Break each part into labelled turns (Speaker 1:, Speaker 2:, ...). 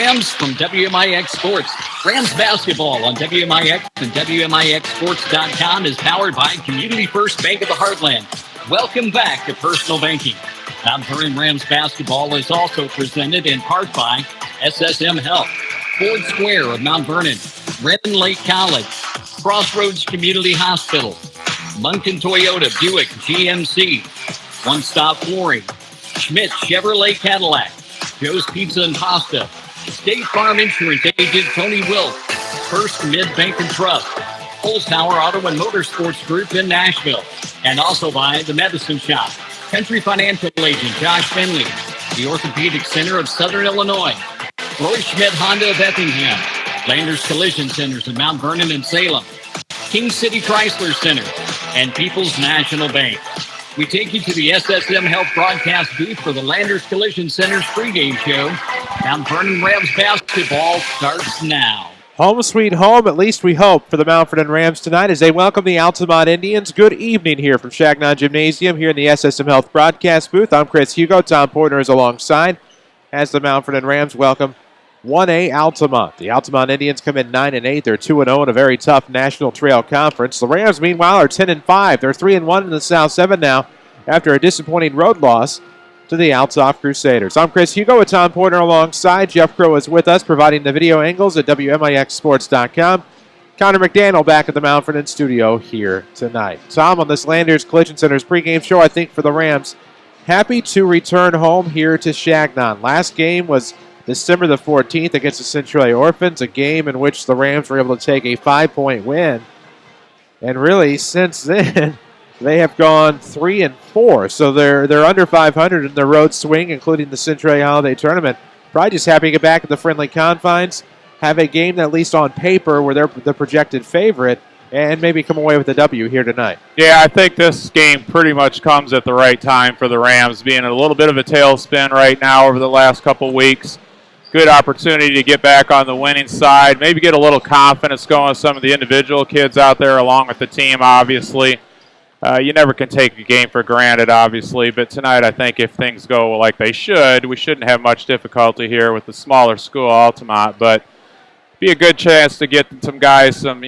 Speaker 1: Rams from WMIX Sports. Rams basketball on WMIX and WMIXsports.com is powered by Community First Bank of the Heartland. Welcome back to Personal Banking. Mount Vernon Rams basketball is also presented in part by SSM Health, Ford Square of Mount Vernon, Redmond Lake College, Crossroads Community Hospital, Munkin Toyota Buick GMC, One Stop Flooring, Schmidt Chevrolet Cadillac, Joe's Pizza and Pasta, State Farm Insurance Agent Tony Wilk, First Mid Bank and Trust, Pulse Tower Auto and Motorsports Group in Nashville, and also by The Medicine Shop, Country Financial Agent Josh Finley, the Orthopedic Center of Southern Illinois, Roy Schmidt Honda of Effingham, Landers Collision Centers in Mount Vernon and Salem, King City Chrysler Center, and People's National Bank. We take you to the SSM Health broadcast booth for the Landers Collision Center's pregame show. Mount Vernon Rams basketball starts now.
Speaker 2: Home sweet home, at least we hope, for the Mount Vernon Rams tonight as they welcome the Altamont Indians. Good evening here from Shagnon Gymnasium here in the SSM Health broadcast booth. I'm Chris Hugo. Tom Porter is alongside as the Mount Vernon Rams welcome 1A Altamont. The Altamont Indians come in 9-8. They're 2-0 in a very tough National Trail Conference. The Rams, meanwhile, are 10-5. They're 3-1 in the South 7 now after a disappointing road loss to the Altsoff Crusaders. I'm Chris Hugo with Tom Porter alongside. Jeff Crow is with us, providing the video angles at WMIXsports.com. Connor McDaniel back at the Mount Vernon studio here tonight. Tom, on this Landers Collision Center's pregame show, I think for the Rams, happy to return home here to Shagnon. Last game was December the 14th against the Centralia Orphans, a game in which the Rams were able to take a 5-point win. And really, since then, they have gone 3-4. So they're under 500 in their road swing, including the Centralia Holiday Tournament. Probably just happy to get back at the friendly confines, have a game that at least on paper where they're the projected favorite, and maybe come away with a W here tonight.
Speaker 3: Yeah, I think this game pretty much comes at the right time for the Rams, being a little bit of a tailspin right now over the last couple weeks. Good opportunity to get back on the winning side, maybe get a little confidence going with some of the individual kids out there along with the team, obviously. You never can take a game for granted, obviously, but tonight I think if things go like they should, we shouldn't have much difficulty here with the smaller school, Altamont, but be a good chance to get some guys some,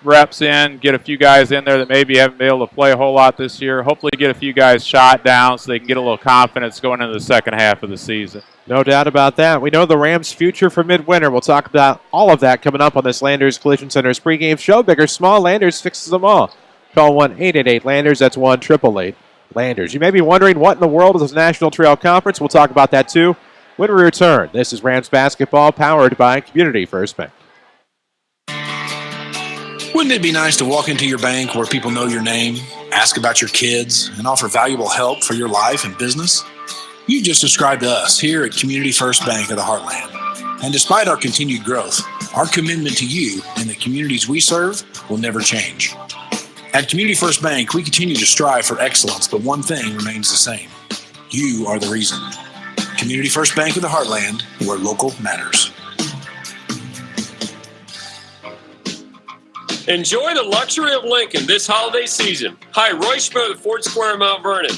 Speaker 3: reps in, get a few guys in there that maybe haven't been able to play a whole lot this year. Hopefully get a few guys shot down so they can get a little confidence going into the second half of the season.
Speaker 2: No doubt about that. We know the Rams' future for midwinter. We'll talk about all of that coming up on this Landers Collision Center's pregame show. Big or small, Landers fixes them all. Call 1-888-LANDERS. That's 1-888-LANDERS. You may be wondering what in the world is this National Trail Conference. We'll talk about that too when we return. This is Rams basketball powered by Community First Bank.
Speaker 4: Wouldn't it be nice to walk into your bank where people know your name, ask about your kids, and offer valuable help for your life and business? You just described us here at Community First Bank of the Heartland. And despite our continued growth, our commitment to you and the communities we serve will never change. At Community First Bank, we continue to strive for excellence, but one thing remains the same. You are the reason. Community First Bank of the Heartland, where local matters.
Speaker 5: Enjoy the luxury of Lincoln this holiday season. Hi, Roy Schmidt at Ford Square, Mount Vernon.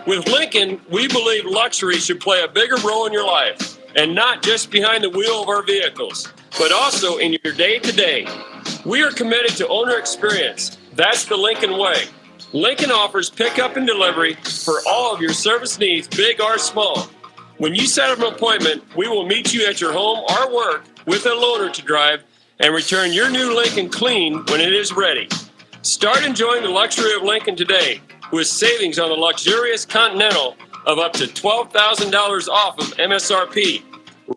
Speaker 5: With Lincoln, we believe luxury should play a bigger role in your life, and not just behind the wheel of our vehicles, but also in your day-to-day. We are committed to owner experience. That's the Lincoln way. Lincoln offers pickup and delivery for all of your service needs, big or small. When you set up an appointment, we will meet you at your home or work with a loaner to drive and return your new Lincoln clean when it is ready. Start enjoying the luxury of Lincoln today with savings on the luxurious Continental of up to $12,000 off of MSRP.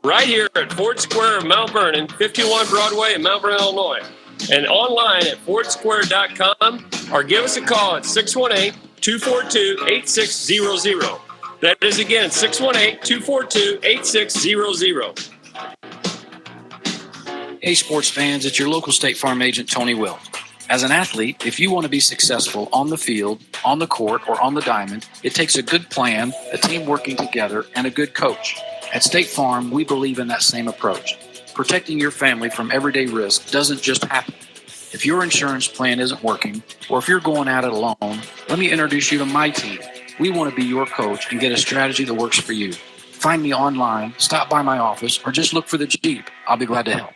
Speaker 5: Right here at Ford Square in Mount Vernon, 51 Broadway in Mount Vernon, Illinois. And online at fordsquare.com or give us a call at 618-242-8600. That is again 618-242-8600.
Speaker 6: Hey sports fans, it's your local State Farm agent Tony Wilk. As an athlete, if you want to be successful on the field, on the court, or on the diamond, it takes a good plan, a team working together, and a good coach. At State Farm, we believe in that same approach. Protecting your family from everyday risk doesn't just happen. If your insurance plan isn't working, or if you're going at it alone, let me introduce you to my team. We want to be your coach and get a strategy that works for you. Find me online, stop by my office, or just look for the Jeep. I'll be glad to help.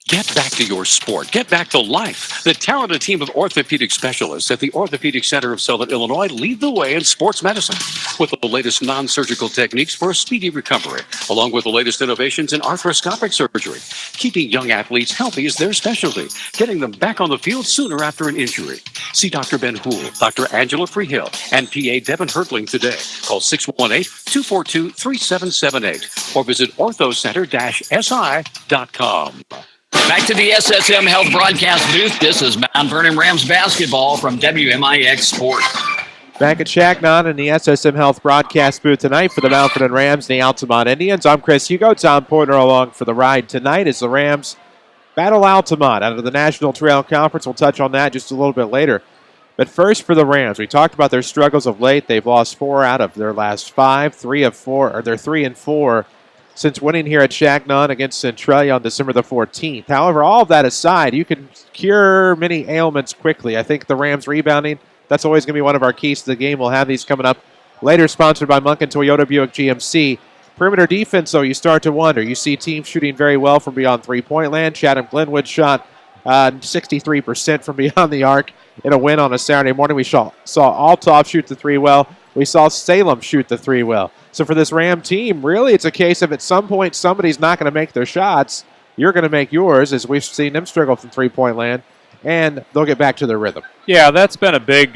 Speaker 7: Get back to your sport. Get back to life. The talented team of orthopedic specialists at the Orthopedic Center of Southern Illinois lead the way in sports medicine with the latest non-surgical techniques for a speedy recovery, along with the latest innovations in arthroscopic surgery. Keeping young athletes healthy is their specialty, getting them back on the field sooner after an injury. See Dr. Ben Houle, Dr. Angela Freehill, and PA Devin Hertling today. Call 618-242-3778 or visit orthocenter-si.com.
Speaker 1: Back to the SSM Health broadcast booth. This is Mount Vernon Rams basketball from WMIX Sports.
Speaker 2: Back at Shagnon in the SSM Health broadcast booth tonight for the Mount Vernon Rams and the Altamont Indians. I'm Chris Hugo. Tom Porter along for the ride tonight as the Rams battle Altamont out of the National Trail Conference. We'll touch on that just a little bit later. But first for the Rams, we talked about their struggles of late. They've lost 4 out of their last 5, 3 of 4, or they're 3-4 since winning here at Shagnon against Centralia on December the 14th. However, all of that aside, you can cure many ailments quickly. I think the Rams rebounding, that's always going to be one of our keys to the game. We'll have these coming up later, sponsored by Monk and Toyota Buick GMC. Perimeter defense, though, you start to wonder. You see teams shooting very well from beyond three-point land. Chatham Glenwood shot 63% from beyond the arc in a win on a Saturday morning. We saw Althoff shoot the three well. We saw Salem shoot the three well. So for this Ram team, really it's a case of at some point somebody's not going to make their shots. You're going to make yours, as we've seen them struggle from three-point land, and they'll get back to their rhythm.
Speaker 3: Yeah, that's been a big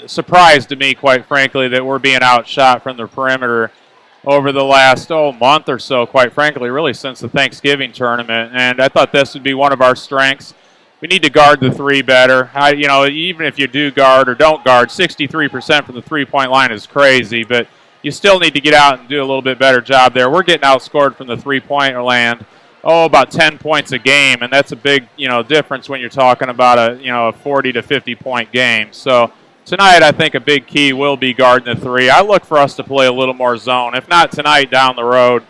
Speaker 3: surprise to me, quite frankly, that we're being outshot from the perimeter over the last month or so, quite frankly, really since the Thanksgiving tournament. And I thought this would be one of our strengths. We need to guard the three better. Even if you do guard or don't guard, 63% from the three-point line is crazy, but you still need to get out and do a little bit better job there. We're getting outscored from the three-point land, about 10 points a game, and that's a big, difference when you're talking about a 40 to 50-point game. So tonight, I think a big key will be guarding the three. I look for us to play a little more zone. If not tonight, down the road,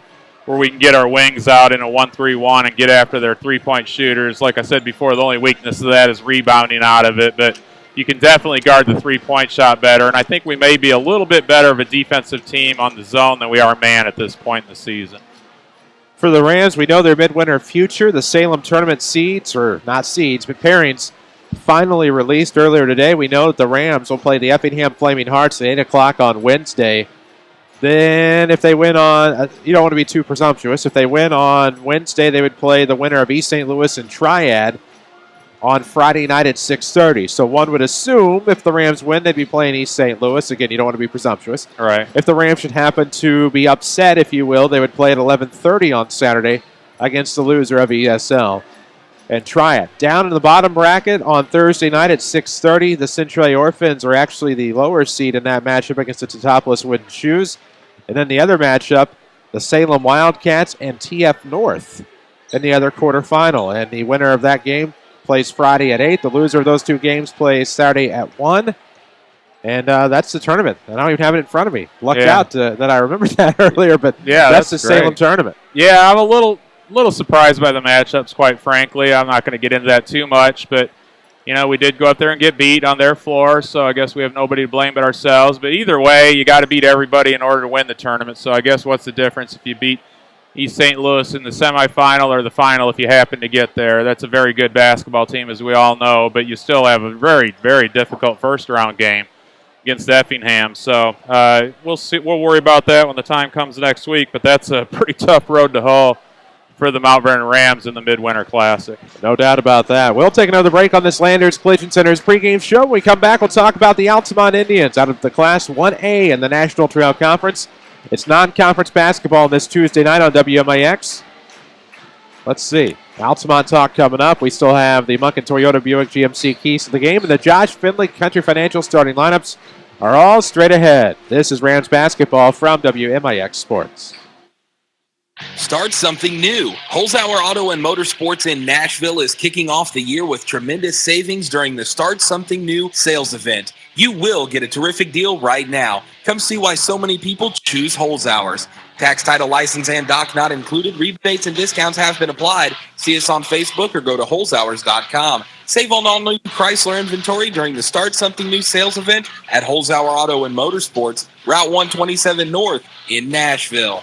Speaker 3: where we can get our wings out in a 1-3-1 and get after their three-point shooters. Like I said before, the only weakness of that is rebounding out of it, but you can definitely guard the three-point shot better, and I think we may be a little bit better of a defensive team on the zone than we are man at this point in the season.
Speaker 2: For the Rams, we know their midwinter future. The Salem tournament seeds, or not seeds, but pairings, finally released earlier today. We know that the Rams will play the Effingham Flaming Hearts at 8 o'clock on Wednesday. Then if they win on, you don't want to be too presumptuous. If they win on Wednesday, they would play the winner of East St. Louis and Triad on Friday night at 6:30. So one would assume if the Rams win, they'd be playing East St. Louis. Again, you don't want to be presumptuous.
Speaker 3: All right.
Speaker 2: If the Rams should happen to be upset, if you will, they would play at 11:30 on Saturday against the loser of ESL and Triad. Down in the bottom bracket on Thursday night at 6:30, the Centralia Orphans are actually the lower seed in that matchup against the Teutopolis Wooden Shoes. And then the other matchup, the Salem Wildcats and TF North in the other quarterfinal. And the winner of that game plays Friday at 8. The loser of those two games plays Saturday at 1. And that's the tournament. I don't even have it in front of me. Lucked out that I remembered that earlier, but that's the great Salem tournament.
Speaker 3: Yeah, I'm a little surprised by the matchups, quite frankly. I'm not going to get into that too much, but we did go up there and get beat on their floor, so I guess we have nobody to blame but ourselves. But either way, you got to beat everybody in order to win the tournament. So I guess what's the difference if you beat East St. Louis in the semifinal or the final if you happen to get there? That's a very good basketball team, as we all know, but you still have a very, very difficult first-round game against Effingham. So we'll see. We'll worry about that when the time comes next week, but that's a pretty tough road to hoe for the Mount Vernon Rams in the Midwinter Classic.
Speaker 2: No doubt about that. We'll take another break on this Landers Collision Center's pregame show. When we come back, we'll talk about the Altamont Indians out of the Class 1A in the National Trail Conference. It's non-conference basketball this Tuesday night on WMIX. Let's see. Altamont talk coming up. We still have the Monk and Toyota Buick GMC keys to the game, and the Josh Finley Country Financial starting lineups are all straight ahead. This is Rams basketball from WMIX Sports.
Speaker 8: Start something new. Holzhauer Auto and Motorsports in Nashville is kicking off the year with tremendous savings during the Start Something New sales event. You will get a terrific deal right now. Come see why so many people choose Holzhauer's. Tax, title, license, and dock not included. Rebates and discounts have been applied. See us on Facebook or go to holzhauers.com. Save on all new Chrysler inventory during the Start Something New sales event at Holzhauer Auto and Motorsports, Route 127 North in Nashville.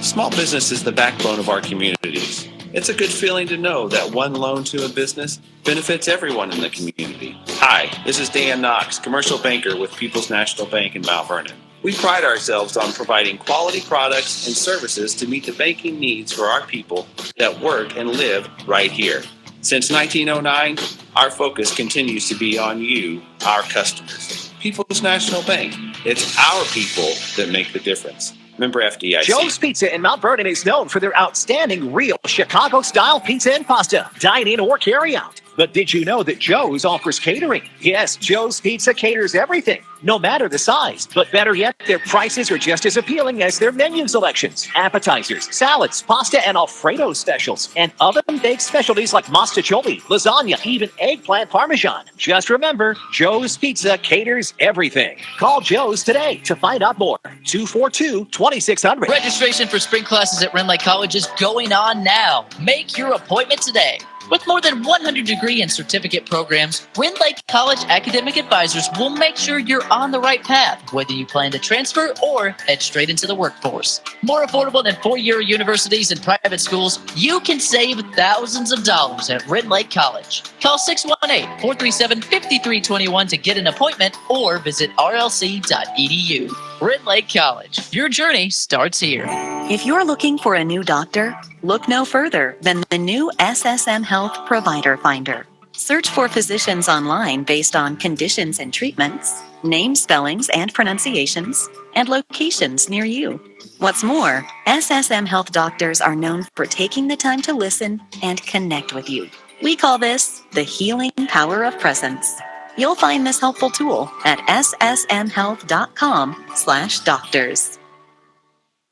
Speaker 9: Small business is the backbone of our communities. It's a good feeling to know that one loan to a business benefits everyone in the community. Hi, this is Dan Knox, commercial banker with People's National Bank in Mount Vernon. We pride ourselves on providing quality products and services to meet the banking needs for our people that work and live right here. Since 1909, our focus continues to be on you, our customers. People's National Bank. It's our people that make the difference. Member FDIC.
Speaker 10: Joe's Pizza in Mount Vernon is known for their outstanding real Chicago-style pizza and pasta, dine-in or carry-out. But did you know that Joe's offers catering? Yes, Joe's Pizza caters everything, no matter the size. But better yet, their prices are just as appealing as their menu selections. Appetizers, salads, pasta, and Alfredo specials. And oven-baked specialties like mostaccioli, lasagna, even eggplant parmesan. Just remember, Joe's Pizza caters everything. Call Joe's today to find out more. 242-2600.
Speaker 11: Registration for spring classes at Ren Lake College is going on now. Make your appointment today. With more than 100 degree and certificate programs, Ren Lake College academic advisors will make sure you're on the right path, whether you plan to transfer or head straight into the workforce. More affordable than four-year universities and private schools, you can save thousands of dollars at Ren Lake College. Call 618-437-5321 to get an appointment or visit rlc.edu. Ren Lake College. Your journey starts here.
Speaker 12: If you're looking for a new doctor, look no further than the new SSM Health Provider Finder. Search for physicians online based on conditions and treatments, name spellings and pronunciations, and locations near you. What's more, SSM Health doctors are known for taking the time to listen and connect with you. We call this the healing power of presence. You'll find this helpful tool at ssmhealth.com/doctors.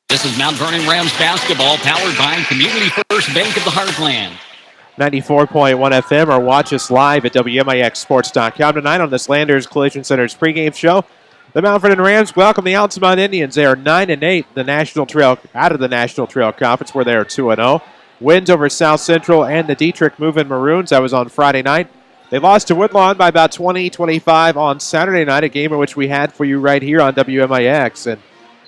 Speaker 1: This is Mount Vernon Rams basketball powered by Community First Bank of the Heartland.
Speaker 2: 94.1 FM or watch us live at WMIXSports.com tonight on this Landers Collision Center's pregame show. The Mount Vernon Rams welcome the Altamont Indians. They are 9-8 the National Trail out of the National Trail Conference where they are 2-0. Wins over South Central and the Dietrich Moving Maroons. That was on Friday night. They lost to Woodlawn by about 20-25 on Saturday night, a game in which we had for you right here on WMIX. And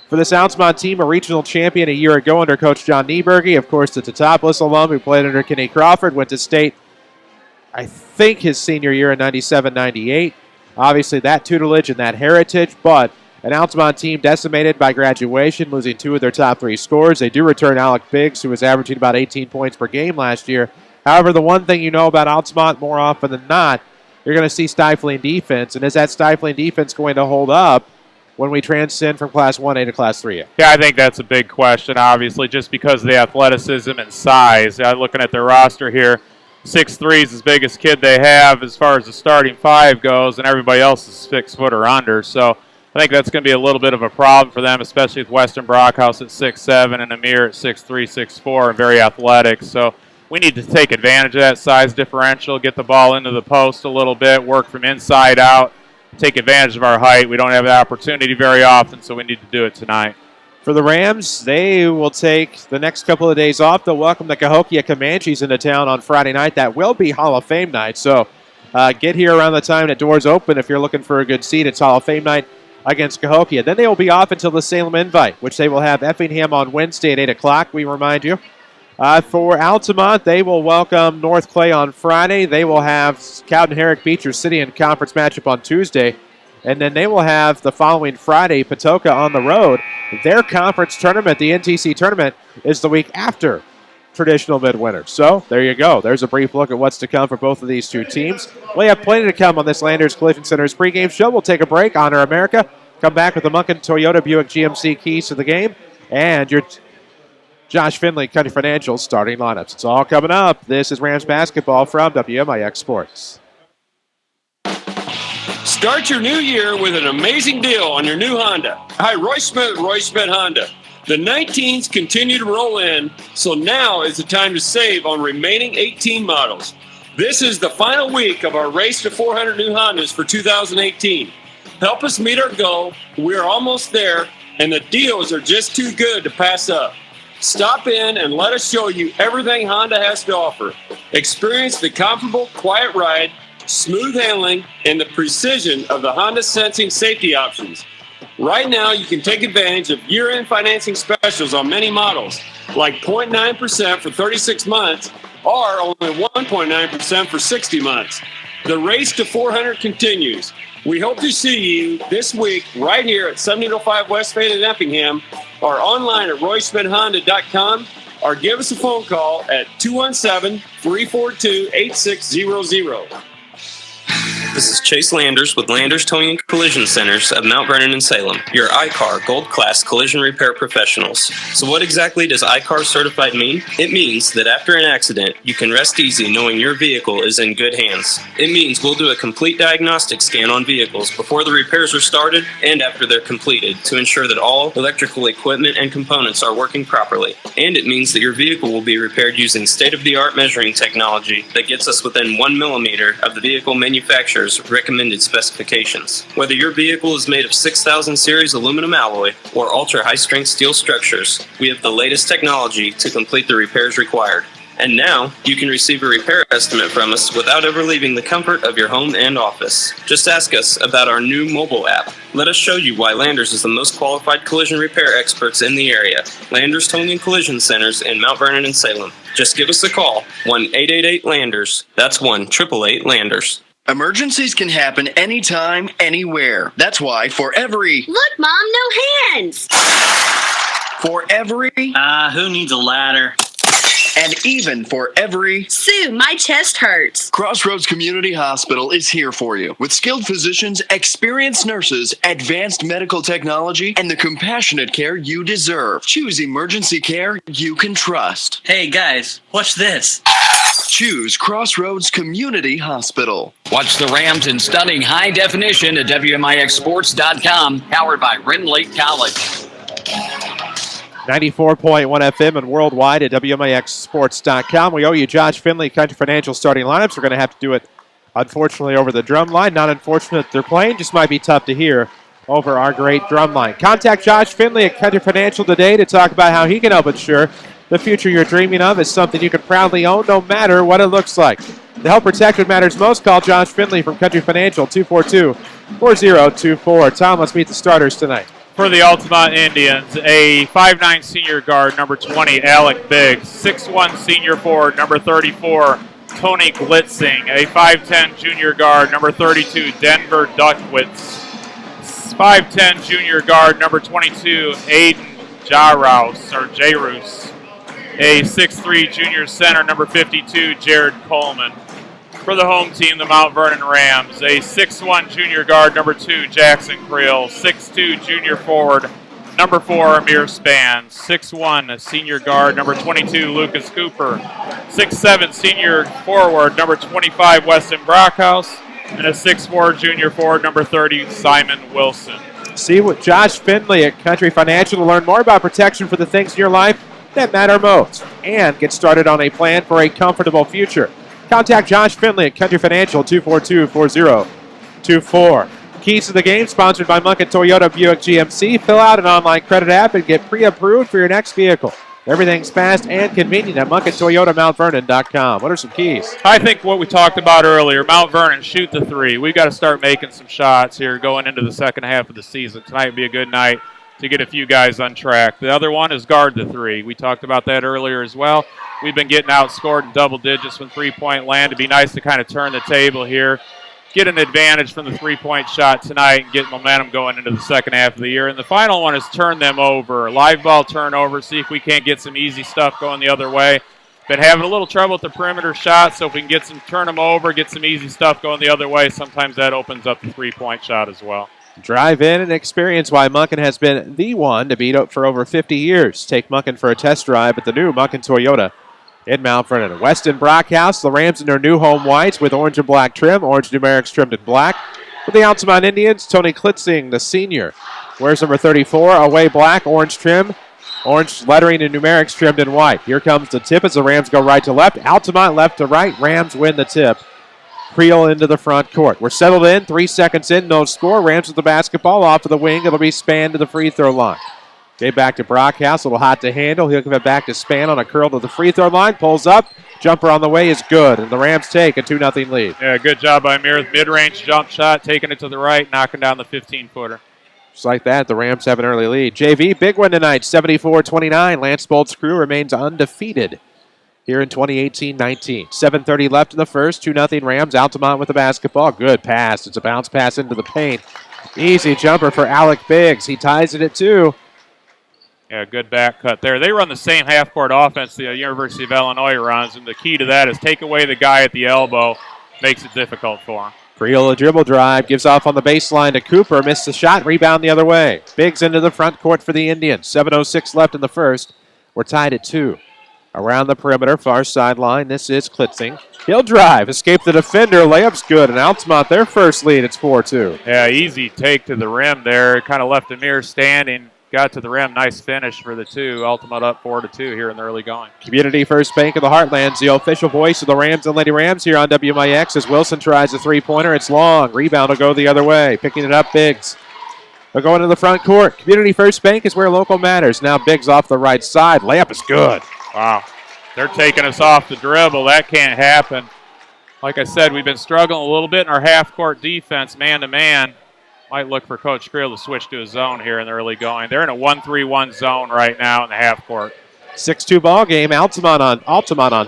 Speaker 2: for this Altamont team, a regional champion a year ago under Coach John Nieberge, of course, the Teutopolis alum who played under Kenny Crawford, went to state, I think, his senior year in 97-98. Obviously, that tutelage and that heritage, but an Altamont team decimated by graduation, losing two of their top three scorers. They do return Alec Biggs, who was averaging about 18 points per game last year. However, the one thing you know about Altamont more often than not, you're going to see stifling defense. And is that stifling defense going to hold up when we transcend from Class 1A to Class 3A?
Speaker 3: Yeah, I think that's a big question, obviously, just because of the athleticism and size. Looking at their roster here, 6'3" is the biggest kid they have as far as the starting five goes, and everybody else is 6 foot or under. So I think that's going to be a little bit of a problem for them, especially with Weston Brockhouse at 6'7" and Amir at 6'3", 6'4", and very athletic. So we need to take advantage of that size differential, get the ball into the post a little bit, work from inside out, take advantage of our height. We don't have that opportunity very often, so we need to do it tonight.
Speaker 2: For the Rams, they will take the next couple of days off. They'll welcome the Cahokia Comanches into town on Friday night. That will be Hall of Fame night, so get here around the time that doors open if you're looking for a good seat. It's Hall of Fame night against Cahokia. Then they will be off until the Salem Invite, which they will have Effingham on Wednesday at 8 o'clock, we remind you. For Altamont, they will welcome North Clay on Friday. They will have Cowden Herrick Beecher City in conference matchup on Tuesday. And then they will have the following Friday, Patoka on the road. Their conference tournament, the NTC tournament, is the week after traditional midwinter. So there you go. There's a brief look at what's to come for both of these two teams. We have plenty to come on this Landers Collision Center's pregame show. We'll take a break, honor America, come back with the Munkin Toyota Buick GMC keys to the game, and your Josh Finley Country Financial starting lineups. It's all coming up. This is Rams basketball from WMIX Sports.
Speaker 5: Start your new year with an amazing deal on your new Honda. Hi, Roy Smith at Roy Smith Honda. The 19s continue to roll in, so now is the time to save on remaining 18 models. This is the final week of our race to 400 new Hondas for 2018. Help us meet our goal. We are almost there, and the deals are just too good to pass up. Stop in and let us show you everything Honda has to offer. Experience the comfortable, quiet ride, smooth handling, and the precision of the Honda Sensing safety options. Right now, you can take advantage of year-end financing specials on many models, like 0.9% for 36 months or only 1.9% for 60 months. The race to 400 continues. We hope to see you this week right here at 1705 West Fayette in Effingham, or online at royschmidthonda.com, or give us a phone call at 217-342-8600.
Speaker 13: This is Chase Landers with Landers Towing and Collision Centers of Mount Vernon and Salem, your iCar Gold Class collision repair professionals. So what exactly does iCar Certified mean? It means that after an accident, you can rest easy knowing your vehicle is in good hands. It means we'll do a complete diagnostic scan on vehicles before the repairs are started and after they're completed to ensure that all electrical equipment and components are working properly. And it means that your vehicle will be repaired using state-of-the-art measuring technology that gets us within 1 millimeter of the vehicle manufacturer's recommended specifications. Whether your vehicle is made of 6000 series aluminum alloy or ultra high strength steel structures, we have the latest technology to complete the repairs required. And now, you can receive a repair estimate from us without ever leaving the comfort of your home and office. Just ask us about our new mobile app. Let us show you why Landers is the most qualified collision repair experts in the area. Landers Towing and Collision Centers in Mount Vernon and Salem. Just give us a call, 1-888-LANDERS. That's 1-888-LANDERS.
Speaker 14: Emergencies can happen anytime, anywhere. That's why for every...
Speaker 15: Look, Mom, no hands!
Speaker 14: For every...
Speaker 16: who needs a ladder?
Speaker 14: And even for every...
Speaker 15: Sue, my chest hurts.
Speaker 14: Crossroads Community Hospital is here for you. With skilled physicians, experienced nurses, advanced medical technology, and the compassionate care you deserve. Choose emergency care you can trust.
Speaker 16: Hey, guys, watch this.
Speaker 14: Choose Crossroads Community Hospital.
Speaker 1: Watch the Rams in stunning high definition at WMIXsports.com, powered by Rend Lake College.
Speaker 2: 94.1 FM and worldwide at WMIXsports.com. We owe you Josh Finley, Country Financial starting lineups. We're going to have to do it, unfortunately, over the drum line. Not unfortunate they're playing, just might be tough to hear over our great drum line. Contact Josh Finley at Country Financial today to talk about how he can help ensure the future you're dreaming of is something you can proudly own no matter what it looks like. To help protect what matters most, call Josh Finley from Country Financial, 242-4024. Tom, let's meet the starters tonight.
Speaker 3: For the Altamont Indians, a 5'9 senior guard, number 20, Alec Biggs. 6'1 senior forward, number 34, Tony Glitzing. A 5'10 junior guard, number 32, Denver Duckwitz. 5'10 junior guard, number 22, Aiden Jarouse. A 6'3 junior center, number 52, Jared Coleman. For the home team, the Mount Vernon Rams, a 6'1 junior guard, number 2, Jackson Creel. 6'2 junior forward, number 4, Amir Span. 6'1 senior guard, number 22, Lucas Cooper. 6'7 senior forward, number 25, Weston Brockhouse. And a 6'4 junior forward, number 30, Simon Wilson.
Speaker 2: See what Josh Finley at Country Financial to learn more about protection for the things in your life that matter most and get started on a plan for a comfortable future. Contact Josh Finley at Country Financial, 242-4024. Keys to the Game, sponsored by Munkett Toyota Buick GMC. Fill out an online credit app and get pre-approved for your next vehicle. Everything's fast and convenient at MunkettToyotaMountVernon.com. What are some keys?
Speaker 3: I think what we talked about earlier, Mount Vernon, shoot the three. We've got to start making some shots here going into the second half of the season. Tonight would be a good night to get a few guys on track. The other one is guard the three. We talked about that earlier as well. We've been getting outscored in double digits from three-point land. It'd be nice to kind of turn the table here, get an advantage from the three-point shot tonight, and get momentum going into the second half of the year. And the final one is turn them over. Live ball turnover, see if we can't get some easy stuff going the other way. Been having a little trouble with the perimeter shot, so if we can get some turn them over, get some easy stuff going the other way, sometimes that opens up the three-point shot as well.
Speaker 2: Drive in and experience why Munkin has been the one to beat up for over 50 years. Take Munkin for a test drive at the new Munkin Toyota in Mount Vernon. Weston Brockhouse, the Rams in their new home whites with orange and black trim. Orange numerics trimmed in black. For the Altamont Indians, Tony Klitzing, the senior, wears number 34, away black, orange trim. Orange lettering and numerics trimmed in white. Here comes the tip as the Rams go right to left. Altamont left to right. Rams win the tip. Creel into the front court. We're settled in. 3 seconds in. No score. Rams with the basketball off of the wing. It'll be Span to the free throw line. Gave back to Brockhouse, a little hot to handle. He'll give it back to Span on a curl to the free throw line. Pulls up. Jumper on the way is good, and the Rams take a 2-0 lead.
Speaker 3: Yeah, good job by Amir with mid-range jump shot, taking it to the right, knocking down the 15-footer.
Speaker 2: Just like that, the Rams have an early lead. JV, big win tonight, 74-29. Lance Bolt's crew remains undefeated here in 2018-19. 7:30 left in the first, 2-0 Rams. Altamont with the basketball. Good pass. It's a bounce pass into the paint. Easy jumper for Alec Biggs. He ties it at 2.
Speaker 3: Yeah, good back cut there. They run the same half-court offense the University of Illinois runs, and the key to that is take away the guy at the elbow. Makes it difficult for him.
Speaker 2: Creel a dribble drive, gives off on the baseline to Cooper. Missed the shot, rebound the other way. Biggs into the front court for the Indians. 7:06 left in the first. We're tied at 2. Around the perimeter, far sideline, this is Klitzing. He'll drive, escape the defender, layup's good, and Altamont their first lead, it's 4-2.
Speaker 3: Yeah, easy take to the rim there. Kind of left Amir standing. Got to the rim. Nice finish for the 2. Altamont up 4-2 here in the early going.
Speaker 2: Community First Bank of the Heartlands, the official voice of the Rams and Lady Rams here on WMIX as Wilson tries a three-pointer. It's long. Rebound will go the other way. Picking it up, Biggs. They'll go into the front court. Community First Bank is where local matters. Now Biggs off the right side. Layup is good.
Speaker 3: Wow. They're taking us off the dribble. That can't happen. Like I said, we've been struggling a little bit in our half-court defense, man-to-man. Might look for Coach Creel to switch to a zone here in the early going. They're in a 1-3-1 zone right now in the half court.
Speaker 2: 6-2 ball game. Altamont on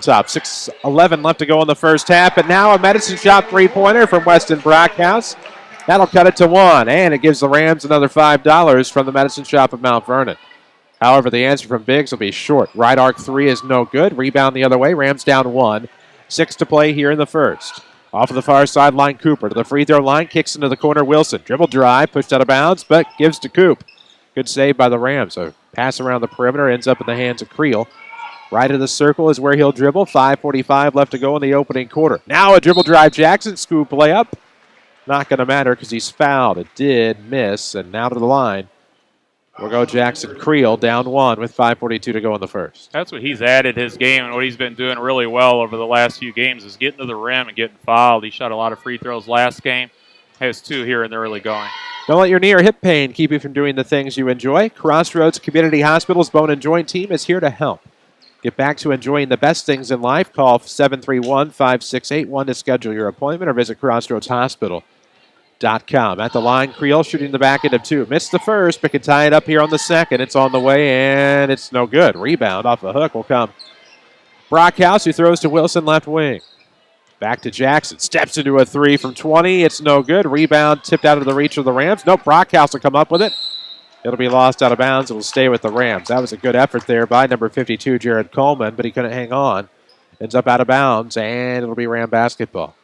Speaker 2: top. 6:11 left to go in the first half. And now a Medicine Shop three-pointer from Weston Brockhouse. That'll cut it to 1. And it gives the Rams another $5 from the Medicine Shop of Mount Vernon. However, the answer from Biggs will be short. Right arc 3 is no good. Rebound the other way. Rams down 1. 6 to play here in the first. Off of the far sideline, Cooper to the free throw line, kicks into the corner, Wilson. Dribble drive, pushed out of bounds, but gives to Coop. Good save by the Rams. A pass around the perimeter ends up in the hands of Creel. Right of the circle is where he'll dribble. 5:45 left to go in the opening quarter. Now a dribble drive, Jackson, scoop layup. Not going to matter because he's fouled. It did miss, and now to the line. We'll go Jackson Creel down 1 with 5:42 to go in the first.
Speaker 3: That's what he's added his game, and what he's been doing really well over the last few games is getting to the rim and getting fouled. He shot a lot of free throws last game. Has 2 here in the early going.
Speaker 2: Don't let your knee or hip pain keep you from doing the things you enjoy. Crossroads Community Hospital's Bone and Joint team is here to help. Get back to enjoying the best things in life. Call 731-5681 to schedule your appointment or visit crossroadshospital.com. At the line, Creel shooting the back end of 2. Missed the first, but can tie it up here on the second. It's on the way, and it's no good. Rebound off the hook will come Brockhouse, who throws to Wilson left wing. Back to Jackson. Steps into a 3 from 20. It's no good. Rebound tipped out of the reach of the Rams. Nope, Brockhouse will come up with it. It'll be lost out of bounds. It'll stay with the Rams. That was a good effort there by number 52, Jared Coleman, but he couldn't hang on. Ends up out of bounds, and it'll be Ram basketball.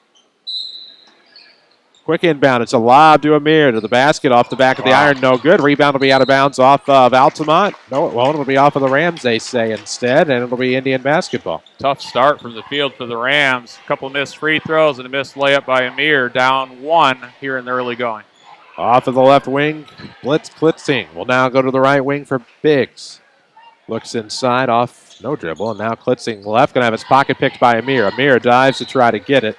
Speaker 2: Quick inbound. It's a lob to Amir to the basket off the back of the iron. No good. Rebound will be out of bounds off of Altamont. No, it won't. It'll be off of the Rams, they say, instead, and it'll be Indian basketball.
Speaker 3: Tough start from the field for the Rams. A couple missed free throws and a missed layup by Amir. Down 1 here in the early going.
Speaker 2: Off of the left wing, Blitz Klitzing will now go to the right wing for Biggs. Looks inside, off, no dribble, and now Klitzing left. Going to have his pocket picked by Amir. Amir dives to try to get it.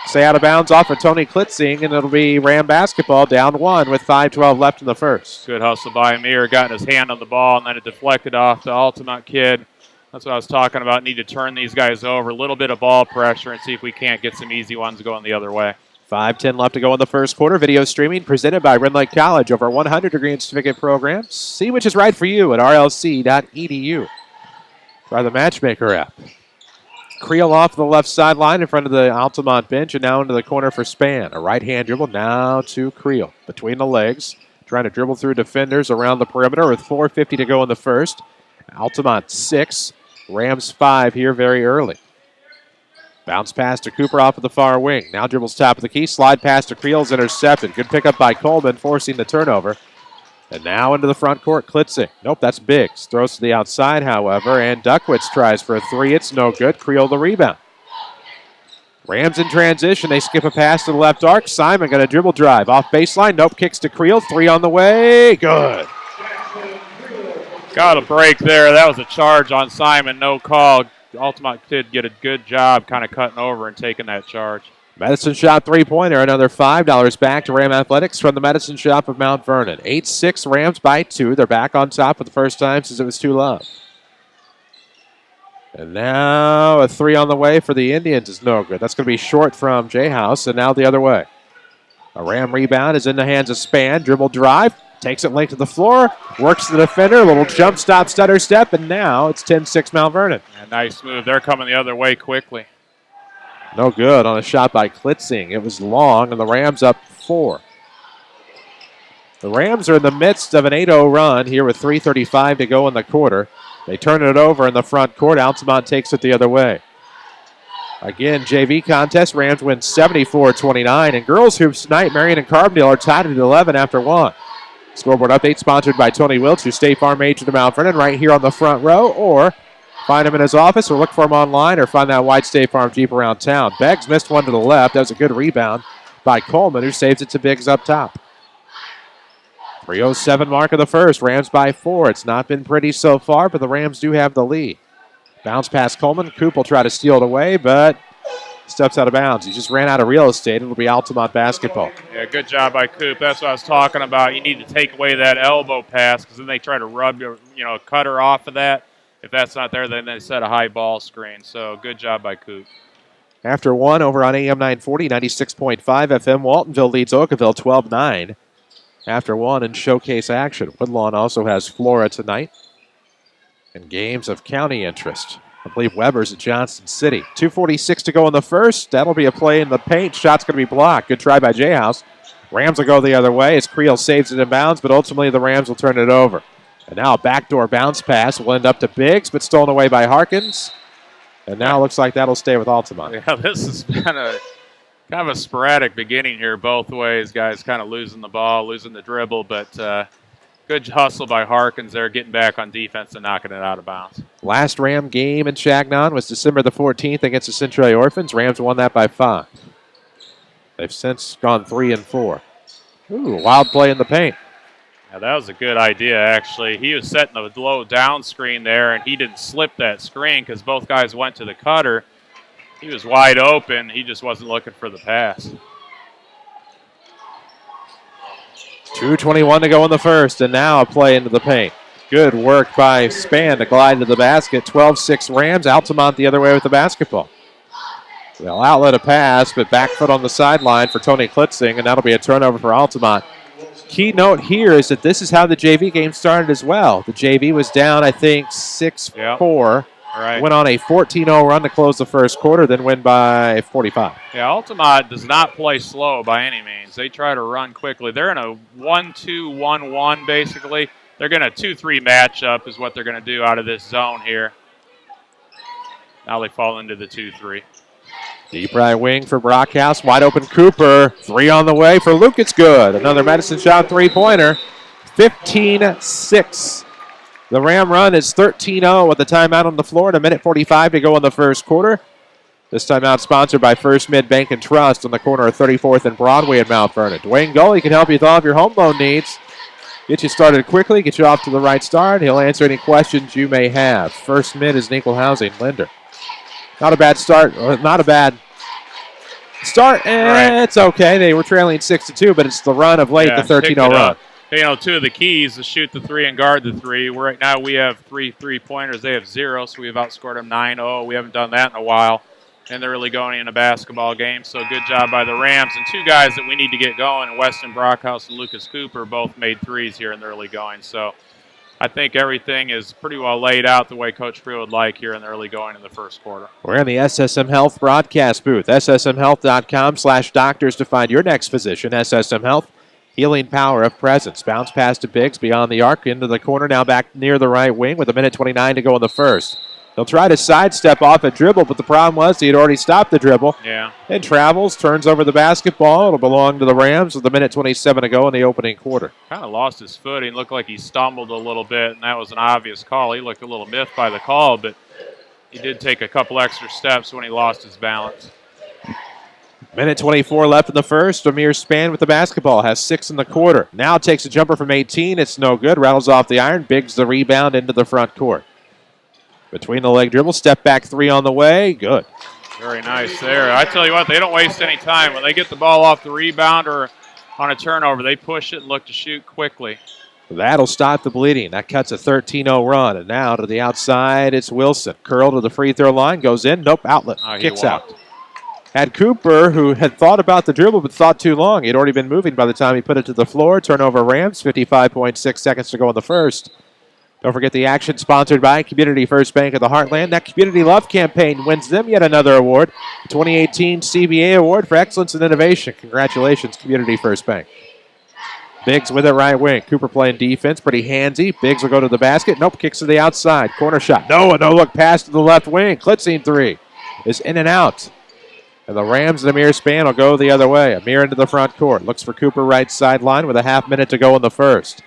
Speaker 2: Stay out of bounds off of Tony Klitzing, and it'll be Ram basketball down 1 with 5:12 left in the first.
Speaker 3: Good hustle by Amir. Got his hand on the ball, and then it deflected off the Altamont kid. That's what I was talking about. Need to turn these guys over. A little bit of ball pressure and see if we can't get some easy ones going the other way.
Speaker 2: 5:10 left to go in the first quarter. Video streaming presented by Red Lake College. Over 100 degree and certificate programs. See which is right for you at rlc.edu. Try the Matchmaker app. Creel off the left sideline in front of the Altamont bench and now into the corner for Span. A right-hand dribble now to Creel. Between the legs, trying to dribble through defenders around the perimeter with 4:50 to go in the first. Altamont 6, Rams 5 here very early. Bounce pass to Cooper off of the far wing. Now dribbles top of the key. Slide pass to Creel is intercepted. Good pickup by Coleman, forcing the turnover. And now into the front court, Klitzing. Nope, that's Biggs. Throws to the outside, however, and Duckwitz tries for a 3. It's no good. Creel the rebound. Rams in transition. They skip a pass to the left arc. Simon got a dribble drive. Off baseline. Nope, kicks to Creel. 3 on the way. Good.
Speaker 3: Got a break there. That was a charge on Simon. No call. Altamont did get a good job kind of cutting over and taking that charge.
Speaker 2: Medicine Shop three-pointer, another $5 back to Ram Athletics from the Medicine Shop of Mount Vernon. 8-6 Rams by 2. They're back on top for the first time since it was 2-love. And now a 3 on the way for the Indians is no good. That's going to be short from J House, and now the other way. A Ram rebound is in the hands of Span. Dribble drive, takes it late to the floor, works the defender, a little jump stop, stutter step, and now it's 10-6 Mount Vernon.
Speaker 3: A nice move. They're coming the other way quickly.
Speaker 2: No good on a shot by Klitzing. It was long, and the Rams up 4. The Rams are in the midst of an 8-0 run here with 3:35 to go in the quarter. They turn it over in the front court. Altamont takes it the other way. Again, JV contest. Rams win 74-29. And girls hoops tonight, Marion and Carbondale are tied at 11 after 1. Scoreboard update sponsored by Tony Wiltz, your State Farm agent of Mount Vernon, right here on the front row. Or find him in his office, or look for him online, or find that white State Farm Jeep around town. Beggs missed one to the left. That was a good rebound by Coleman, who saves it to Biggs up top. 3:07 mark of the first. Rams by 4. It's not been pretty so far, but the Rams do have the lead. Bounce past Coleman. Coop will try to steal it away, but steps out of bounds. He just ran out of real estate. It'll be Altamont basketball.
Speaker 3: Yeah, good job by Coop. That's what I was talking about. You need to take away that elbow pass because then they try to rub your, cutter off of that. If that's not there, then they set a high ball screen. So good job by Coop.
Speaker 2: After 1 over on AM 940, 96.5 FM, Waltonville leads Oakville 12-9. After 1 in showcase action. Woodlawn also has Flora tonight. And games of county interest. I believe Weber's at Johnson City. 2:46 to go in the first. That'll be a play in the paint. Shot's going to be blocked. Good try by J-House. Rams will go the other way as Creel saves it in bounds, but ultimately the Rams will turn it over. And now a backdoor bounce pass will end up to Biggs, but stolen away by Harkins. And now it looks like that'll stay with Altamont.
Speaker 3: Yeah, this has been a kind of a sporadic beginning here both ways. Guys kind of losing the ball, losing the dribble, but good hustle by Harkins there, getting back on defense and knocking it out of bounds.
Speaker 2: Last Ram game in Chagnon was December the 14th against the Central Orphans. Rams won that by 5. They've since gone 3-4. Ooh, wild play in the paint.
Speaker 3: Yeah, that was a good idea, actually. He was setting a low down screen there, and he didn't slip that screen because both guys went to the cutter. He was wide open. He just wasn't looking for the pass.
Speaker 2: 2:21 to go in the first, and now a play into the paint. Good work by Span to glide to the basket. 12-6 Rams. Altamont the other way with the basketball. They'll outlet a pass, but back foot on the sideline for Tony Klitzing, and that'll be a turnover for Altamont. Key note here is that this is how the JV game started as well. The JV was down, I think, 6-4.
Speaker 3: Right.
Speaker 2: Went on a 14-0 run to close the first quarter, then win by 45.
Speaker 3: Yeah, Altamont does not play slow by any means. They try to run quickly. They're in a 1-2-1-1, basically. They're going to 2-3 matchup is what they're going to do out of this zone here. Now they fall into the 2-3.
Speaker 2: Deep right wing for Brockhouse. Wide open Cooper. 3 on the way for Luke. It's good. Another Medicine Shop three-pointer. 15-6. The Ram run is 13-0 with the timeout on the floor and a minute 45 to go in the first quarter. This timeout sponsored by First Mid Bank and Trust on the corner of 34th and Broadway in Mount Vernon. Dwayne Gulley can help you with all of your home loan needs. Get you started quickly, get you off to the right start. He'll answer any questions you may have. First Mid is an equal housing lender. Not a bad start, or not a bad start, and it's okay. They were trailing 6-2, but it's the run of late, the 13-0 run.
Speaker 3: Two of the keys is shoot the 3 and guard the 3. Right now we have 3 3-pointers. They have 0, so we've outscored them 9-0. We haven't done that in a while, and they're really going in a basketball game. So good job by the Rams. And 2 guys that we need to get going, Weston Brockhouse and Lucas Cooper, both made 3s here in the early going. So I think everything is pretty well laid out the way Coach Creel would like here in the early going in the first quarter.
Speaker 2: We're in the SSM Health broadcast booth. SSMHealth.com/doctors to find your next physician. SSM Health. Healing power of presence. Bounce pass to Biggs beyond the arc into the corner. Now back near the right wing with a minute 29 to go in the first. They'll try to sidestep off a dribble, but the problem was he had already stopped the dribble.
Speaker 3: Yeah.
Speaker 2: And travels, turns over the basketball. It'll belong to the Rams with a minute 27 to go in the opening quarter.
Speaker 3: Kind of lost his footing. Looked like he stumbled a little bit, and that was an obvious call. He looked a little miffed by the call, but he did take a couple extra steps when he lost his balance.
Speaker 2: Minute 24 left in the first. Amir Span with the basketball. Has 6 in the quarter. Now takes a jumper from 18. It's no good. Rattles off the iron. Biggs the rebound into the front court. Between the leg dribble. Step back 3 on the way. Good.
Speaker 3: Very nice there. I tell you what, they don't waste any time. When they get the ball off the rebound or on a turnover, they push it and look to shoot quickly.
Speaker 2: That'll stop the bleeding. That cuts a 13-0 run. And now to the outside, it's Wilson. Curl to the free throw line, goes in. Nope, outlet. Kicks out. Had Cooper, who had thought about the dribble but thought too long. He'd already been moving by the time he put it to the floor. Turnover Rams, 55.6 seconds to go in the first. Don't forget the action sponsored by Community First Bank of the Heartland. That Community Love campaign wins them yet another award, the 2018 CBA Award for Excellence in Innovation. Congratulations, Community First Bank. Biggs with it right wing. Cooper playing defense, pretty handsy. Biggs will go to the basket. Nope, kicks to the outside. Corner shot. No, a no-look pass to the left wing. Klitzing three is in and out. And the Rams and Amir Span will go the other way. Amir into the front court. Looks for Cooper right sideline with a half minute to go in the first.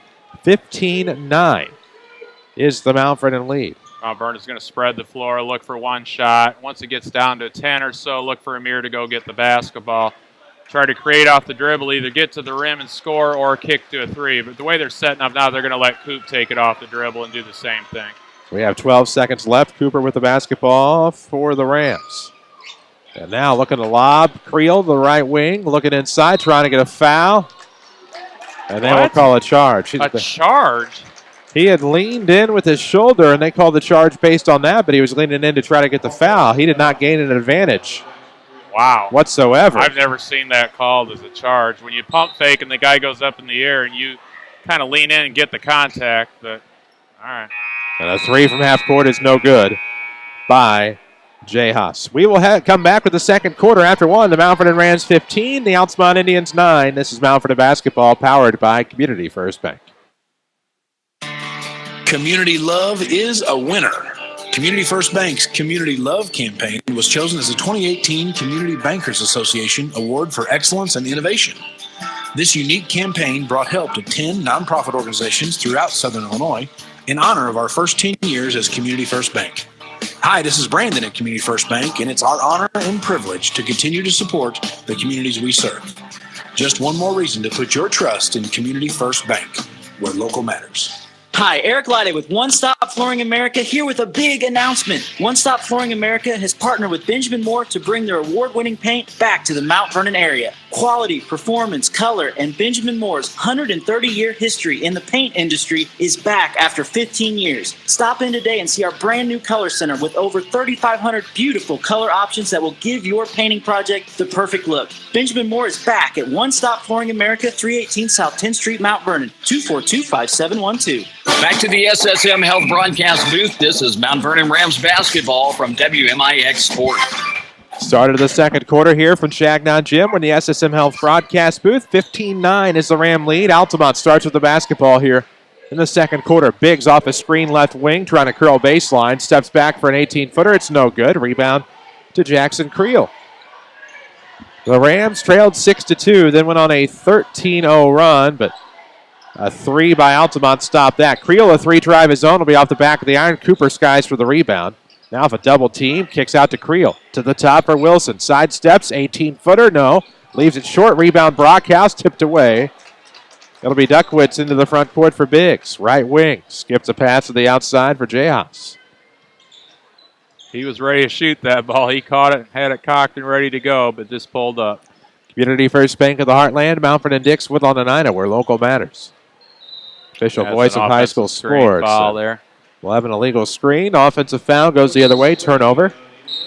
Speaker 2: 15-9 is the Mount Vernon lead.
Speaker 3: Vernon's going to spread the floor, look for one shot. Once it gets down to 10 or so, look for Amir to go get the basketball. Try to create off the dribble, either get to the rim and score or kick to a three. But the way they're setting up now, they're going to let Coop take it off the dribble and do the same thing.
Speaker 2: We have 12 seconds left. Cooper with the basketball for the Rams. And now looking to lob. Creel, the right wing, looking inside, trying to get a foul. And they will call a charge.
Speaker 3: A charge?
Speaker 2: He had leaned in with his shoulder, and they called the charge based on that, but he was leaning in to try to get the foul. He did not gain an advantage.
Speaker 3: Wow.
Speaker 2: Whatsoever.
Speaker 3: I've never seen that called as a charge. When you pump fake and the guy goes up in the air and you kind of lean in and get the contact, but all right.
Speaker 2: And a three from half court is no good by Jay Haas. We will come back with the second quarter after one. The Mount Vernon Rams 15, the Altamont Indians 9. This is Mount Vernon basketball powered by Community First Bank.
Speaker 4: Community love is a winner. Community First Bank's Community Love campaign was chosen as the 2018 Community Bankers Association Award for Excellence and Innovation. This unique campaign brought help to 10 nonprofit organizations throughout Southern Illinois in honor of our first 10 years as Community First Bank. Hi, this is Brandon at Community First Bank, and it's our honor and privilege to continue to support the communities we serve. Just one more reason to put your trust in Community First Bank, where local matters.
Speaker 16: Hi, Eric Lyde with One Stop Flooring America here with a big announcement. One Stop Flooring America has partnered with Benjamin Moore to bring their award-winning paint back to the Mount Vernon area. Quality, performance, color, and Benjamin Moore's 130-year history in the paint industry is back after 15 years. Stop in today and see our brand new color center with over 3,500 beautiful color options that will give your painting project the perfect look. Benjamin Moore is back at One Stop Flooring America, 318 South 10th Street, Mount Vernon, 242-5712.
Speaker 1: Back to the SSM Health broadcast booth. This is Mount Vernon Rams basketball from WMIX Sports.
Speaker 2: Start of the second quarter here from Chagnon Gym. We're in the SSM Health broadcast booth. 15-9 is the Ram lead. Altamont starts with the basketball here in the second quarter. Biggs off a screen left wing, trying to curl baseline. Steps back for an 18-footer. It's no good. Rebound to Jackson Creel. The Rams trailed 6-2, then went on a 13-0 run, but a three by Altamont stopped that. Creel, a three-drive his own, will be off the back of the iron. Cooper skies for the rebound. Now if a double team, kicks out to Creel. To the top for Wilson. Side steps, 18-footer, no. Leaves it short. Rebound Brockhouse, tipped away. It'll be Duckwitz into the front court for Biggs. Right wing. Skips a pass to the outside for Jayhouse.
Speaker 3: He was ready to shoot that ball. He caught it and had it cocked and ready to go, but just pulled up.
Speaker 2: Community First Bank of the Heartland, Mount Vernon Dix with Ononina, where local matters. Official voice of high school sports.
Speaker 3: Foul there.
Speaker 2: We'll have an illegal screen. Offensive foul goes the other way. Turnover.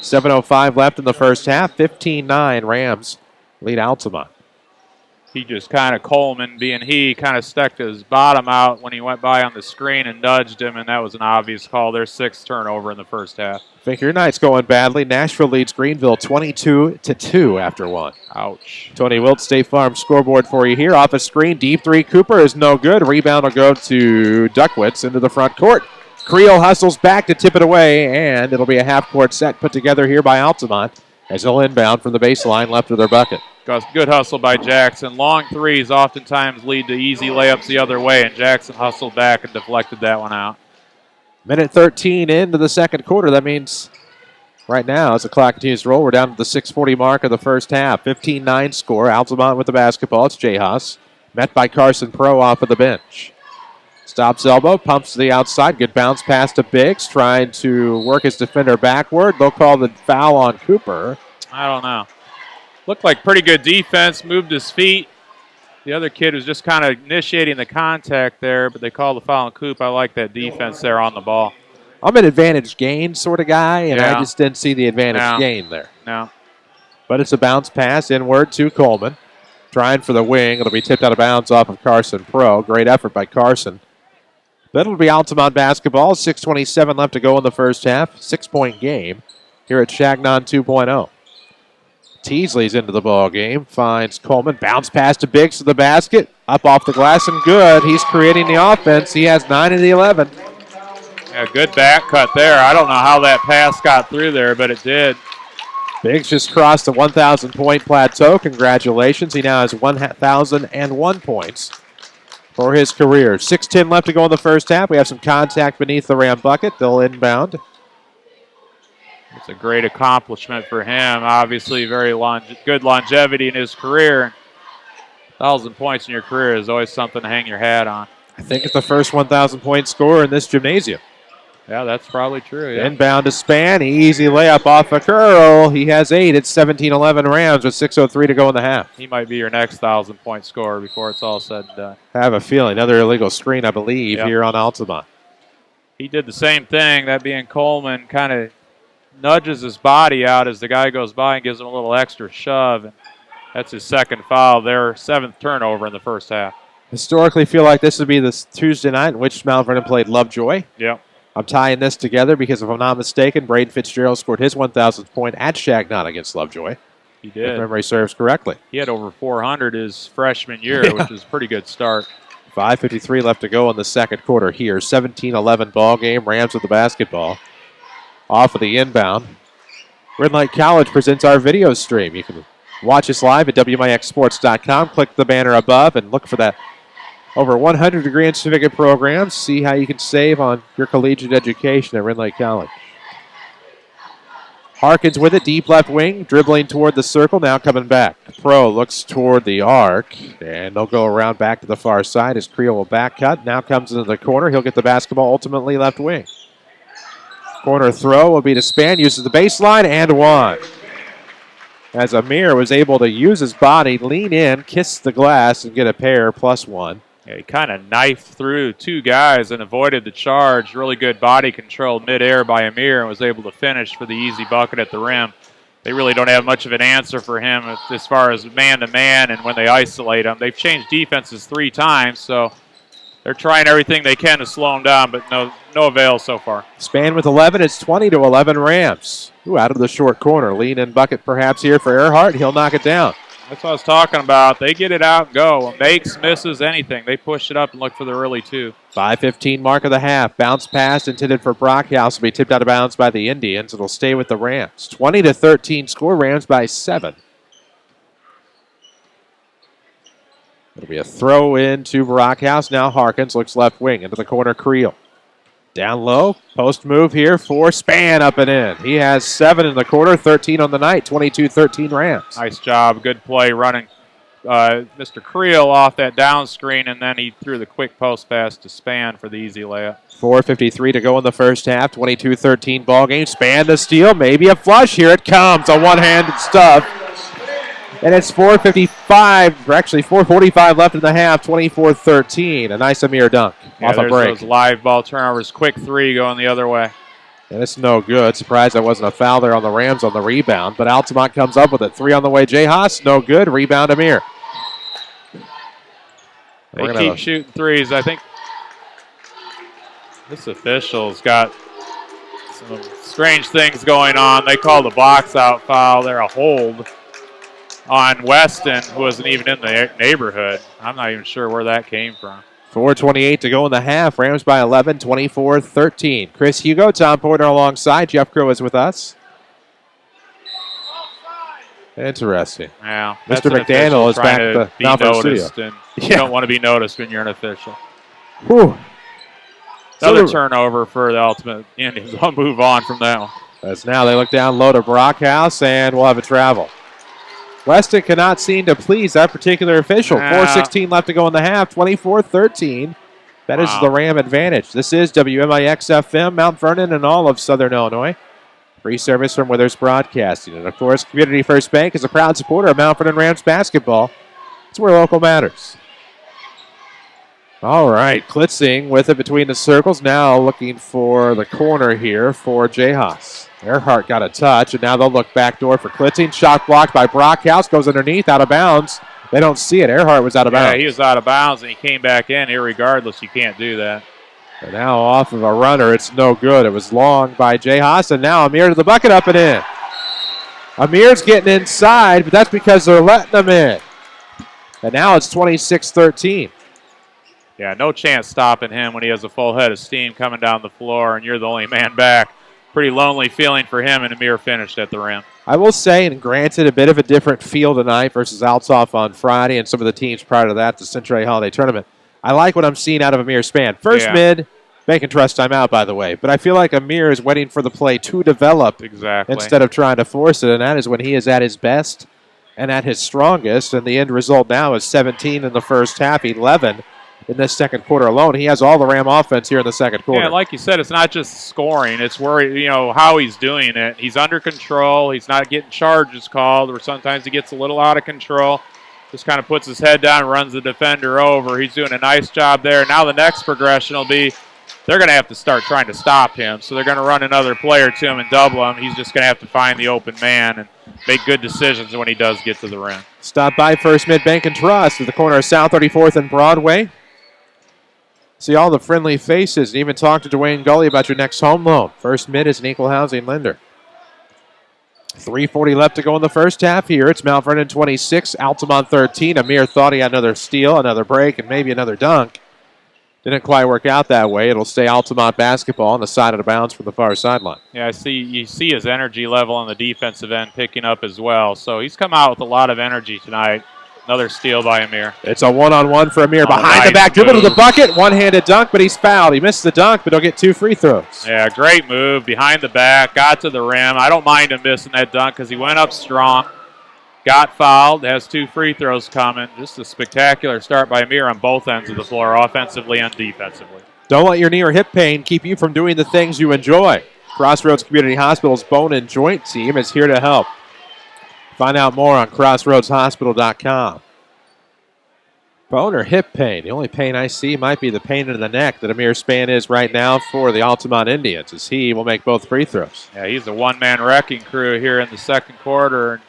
Speaker 2: 7:05 left in the first half. 15-9 Rams lead Altamont.
Speaker 3: He just kind of, Coleman being he, kind of stuck his bottom out when he went by on the screen and nudged him, and that was an obvious call. Their sixth turnover in the first half.
Speaker 2: Figure night's going badly. Nashville leads Greenville 22-2 after one.
Speaker 3: Ouch.
Speaker 2: Tony Wilt, State Farm scoreboard for you here. Off a screen, deep three. Cooper is no good. Rebound will go to Duckwitz into the front court. Creel hustles back to tip it away, and it'll be a half-court set put together here by Altamont as they'll inbound from the baseline left of their bucket.
Speaker 3: Good hustle by Jackson. Long threes oftentimes lead to easy layups the other way, and Jackson hustled back and deflected that one out.
Speaker 2: Minute 13 into the second quarter. That means right now, as the clock continues to roll, we're down to the 6:40 mark of the first half. 15-9 score. Altamont with the basketball. It's Jayhouse. Met by Carson Pro off of the bench. Stops elbow, pumps to the outside. Good bounce pass to Biggs, trying to work his defender backward. They'll call the foul on Cooper.
Speaker 3: I don't know. Looked like pretty good defense, moved his feet. The other kid was just kind of initiating the contact there, but they called the foul on Coop. I like that defense there on the ball.
Speaker 2: I'm an advantage gain sort of guy, and
Speaker 3: Yeah.
Speaker 2: I just didn't see the advantage gain there.
Speaker 3: No.
Speaker 2: But it's a bounce pass inward to Coleman. Trying for the wing. It'll be tipped out of bounds off of Carson Pro. Great effort by Carson. That'll be Altamont basketball. 6:27 left to go in the first half. 6-point game here at Chagnon 2.0. Teasley's into the ball game. Finds Coleman. Bounce pass to Biggs to the basket. Up off the glass and good. He's creating the offense. He has 9 of the 11.
Speaker 3: Yeah, good back cut there. I don't know how that pass got through there, but it did.
Speaker 2: Biggs just crossed the 1,000-point plateau. Congratulations. He now has 1,001 points for his career. 6:10 left to go in the first half. We have some contact beneath the Ram bucket. They'll inbound.
Speaker 3: It's a great accomplishment for him. Obviously, very good longevity in his career. 1,000 points in your career is always something to hang your hat on.
Speaker 2: I think it's the first 1,000-point scorer in this gymnasium.
Speaker 3: Yeah, that's probably true. Yeah.
Speaker 2: Inbound to Span. Easy layup off a curl. He has 8. It's 17-11 Rams with 6:03 to go in the half.
Speaker 3: He might be your next 1,000-point scorer before it's all said and done.
Speaker 2: I have a feeling. Another illegal screen, I believe, here on Altamont.
Speaker 3: He did the same thing, that being Coleman, kind of nudges his body out as the guy goes by and gives him a little extra shove. And that's his second foul. Their 7th turnover in the first half.
Speaker 2: Historically, feel like this would be the Tuesday night in which Mount Vernon played Lovejoy.
Speaker 3: Yep.
Speaker 2: I'm tying this together because if I'm not mistaken, Braden Fitzgerald scored his 1,000th point at Chagnon against Lovejoy.
Speaker 3: He did.
Speaker 2: If memory serves correctly.
Speaker 3: He had over 400 his freshman year, which is a pretty good start.
Speaker 2: 5:53 left to go in the second quarter here. 17-11 ball game. Rams with the basketball. Off of the inbound. Red Light College presents our video stream. You can watch us live at WMIXSports.com. Click the banner above and look for that over 100 degree and certificate programs. See how you can save on your collegiate education at Red Light College. Harkins with it, deep left wing, dribbling toward the circle, now coming back. Pro looks toward the arc, and they'll go around back to the far side as Creel will back cut. Now comes into the corner. He'll get the basketball ultimately left wing. Corner throw will be to Span, uses the baseline, and one. As Amir was able to use his body, lean in, kiss the glass, and get a pair plus one.
Speaker 3: Yeah, he kind of knifed through 2 guys and avoided the charge. Really good body control midair by Amir and was able to finish for the easy bucket at the rim. They really don't have much of an answer for him as far as man-to-man and when they isolate him. They've changed defenses 3 times, so they're trying everything they can to slow him down, but no avail so far.
Speaker 2: Span with 11. It's 20-11 Rams. Ooh, out of the short corner. Lean in bucket perhaps here for Earhart. He'll knock it down.
Speaker 3: That's what I was talking about. They get it out and go. Makes, misses, anything. They push it up and look for the early 2.
Speaker 2: 5:15 mark of the half. Bounce pass intended for Brockhouse will be tipped out of bounds by the Indians. It'll stay with the Rams. 20-13 score. Rams by 7. It'll be a throw in to Brockhouse. Now Harkins looks left wing into the corner. Creel. Down low. Post move here for Span up and in. He has 7 in the quarter, 13 on the night. 22-13 Rams.
Speaker 3: Nice job. Good play running Mr. Creel off that down screen, and then he threw the quick post pass to Span for the easy layup.
Speaker 2: 4:53 to go in the first half. 22-13 ball game. Span the steal. Maybe a flush. Here it comes. A one-handed stuff. And it's 4:55, or actually 4:45 left in the half, 24-13. A nice Amir dunk off a break.
Speaker 3: Those live ball turnovers. Quick 3 going the other way.
Speaker 2: And it's no good. Surprised there wasn't a foul there on the Rams on the rebound. But Altamont comes up with it. 3 on the way. J. Haas, no good. Rebound Amir.
Speaker 3: They keep shooting 3s. I think this official's got some strange things going on. They call the box out foul. They're a hold on Weston, who wasn't even in the neighborhood. I'm not even sure where that came from.
Speaker 2: 4:28 to go in the half. Rams by 11, 24-13. Chris Hugo, Tom Porter alongside. Jeff Crow is with us. Interesting.
Speaker 3: Yeah,
Speaker 2: Mr. McDaniel is back at the Mount Vernon studio.
Speaker 3: And you don't want to be noticed when you're an official.
Speaker 2: Whew.
Speaker 3: Another turnover for the Ultimate Indians. I'll move on from that one.
Speaker 2: As now they look down low to Brockhouse, and we'll have a travel. Weston cannot seem to please that particular official. 4:16 left to go in the half, 24-13. That is the Ram advantage. This is WMIX FM, Mount Vernon, and all of Southern Illinois. Free service from Withers Broadcasting. And, of course, Community First Bank is a proud supporter of Mount Vernon Rams basketball. It's where local matters. All right, Klitzing with it between the circles. Now looking for the corner here for Jay Haas. Earhart got a touch, and now they'll look backdoor for Klitzing. Shot blocked by Brockhouse. Goes underneath, out of bounds. They don't see it. Earhart was out of bounds.
Speaker 3: Yeah, he was out of bounds, and he came back in. Irregardless, you can't do that.
Speaker 2: And now off of a runner, it's no good. It was long by Jay Haas, and now Amir to the bucket, up and in. Amir's getting inside, but that's because they're letting him in. And now it's 26-13.
Speaker 3: Yeah, no chance stopping him when he has a full head of steam coming down the floor, and you're the only man back. Pretty lonely feeling for him, and Amir finished at the rim.
Speaker 2: I will say, and granted, a bit of a different feel tonight versus Altamont on Friday and some of the teams prior to that, the Century Holiday Tournament. I like what I'm seeing out of Amir Spann. First mid, Bank and Trust timeout, by the way. But I feel like Amir is waiting for the play to develop instead of trying to force it, and that is when he is at his best and at his strongest. And the end result now is 17 in the first half, 11 in this second quarter alone. He has all the Ram offense here in the second quarter.
Speaker 3: Yeah, like you said, it's not just scoring. It's where, how he's doing it. He's under control. He's not getting charges called, or sometimes he gets a little out of control. Just kind of puts his head down, runs the defender over. He's doing a nice job there. Now the next progression will be they're going to have to start trying to stop him. So they're going to run another player to him and double him. He's just going to have to find the open man and make good decisions when he does get to the rim.
Speaker 2: Stop by First Mid Bank and Trust at the corner of South 34th and Broadway. See all the friendly faces and even talk to Dwayne Gully about your next home loan. First Mid is an equal housing lender. 3:40 left to go in the first half here. It's Mount Vernon 26, Altamont 13. Amir thought he had another steal, another break, and maybe another dunk. Didn't quite work out that way. It'll stay Altamont basketball on the side of the bounds from the far sideline.
Speaker 3: Yeah, you see his energy level on the defensive end picking up as well. So he's come out with a lot of energy tonight. Another steal by Amir.
Speaker 2: It's a one-on-one for Amir. Behind the back, dribble to the bucket. One-handed dunk, but he's fouled. He missed the dunk, but he'll get 2 free throws.
Speaker 3: Yeah, great move. Behind the back, got to the rim. I don't mind him missing that dunk because he went up strong. Got fouled, has 2 free throws coming. Just a spectacular start by Amir on both ends of the floor, offensively and defensively.
Speaker 2: Don't let your knee or hip pain keep you from doing the things you enjoy. Crossroads Community Hospital's Bone and Joint team is here to help. Find out more on crossroadshospital.com. Bone or hip pain? The only pain I see might be the pain in the neck that Amir Spann is right now for the Altamont Indians, as he will make both free throws.
Speaker 3: Yeah, he's a one-man wrecking crew here in the second quarter.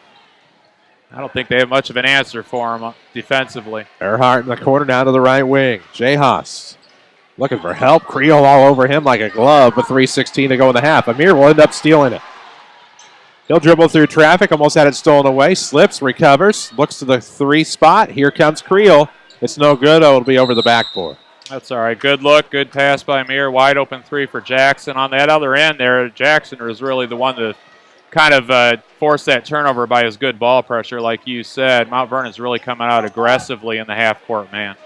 Speaker 3: I don't think they have much of an answer for him defensively.
Speaker 2: Earhart in the corner, down to the right wing. Jay Haas looking for help. Creel all over him like a glove, but 3:16 to go in the half. Amir will end up stealing it. He'll dribble through traffic, almost had it stolen away. Slips, recovers, looks to the 3 spot. Here comes Creel. It's no good. Oh, it'll be over the backboard.
Speaker 3: That's all right. Good look, good pass by Amir. Wide open 3 for Jackson. On that other end there, Jackson was really the one to kind of force that turnover by his good ball pressure, like you said. Mount Vernon's really coming out aggressively in the half-court man.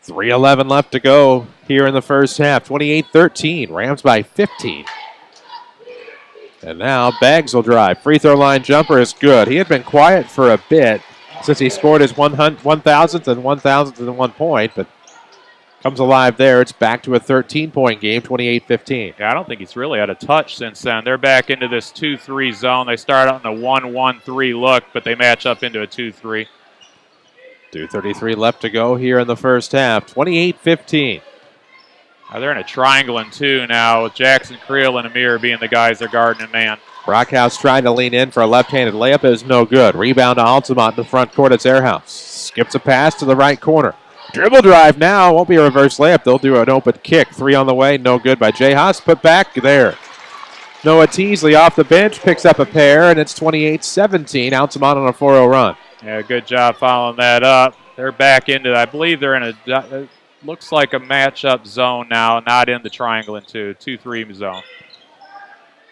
Speaker 2: 3:11 left to go here in the first half. 28-13. Rams by 15. And now Baggs will drive. Free throw line jumper is good. He had been quiet for a bit since he scored his 1,000th and 1,001 point, but comes alive there. It's back to a 13-point game, 28-15.
Speaker 3: Yeah, I don't think he's really had a touch since then. They're back into this 2-3 zone. They start out in a 1-1-3 look, but they match up into a 2-3.
Speaker 2: 2:33 left to go here in the first half, 28-15.
Speaker 3: They're in a triangle and 2 now with Jackson, Creel, and Amir being the guys they're guarding in man.
Speaker 2: Brockhouse trying to lean in for a left-handed layup. It is no good. Rebound to Altamont in the front court. It's Airhouse. Skips a pass to the right corner. Dribble drive now. Won't be a reverse layup. They'll do an open kick. 3 on the way. No good by Jay Haas. Put back there. Noah Teasley off the bench. Picks up a pair, and it's 28-17. Altamont on a 4-0 run.
Speaker 3: Yeah, good job following that up. They're back into, I believe they're in a, looks like a matchup zone now, not in the triangle and 2-3 zone.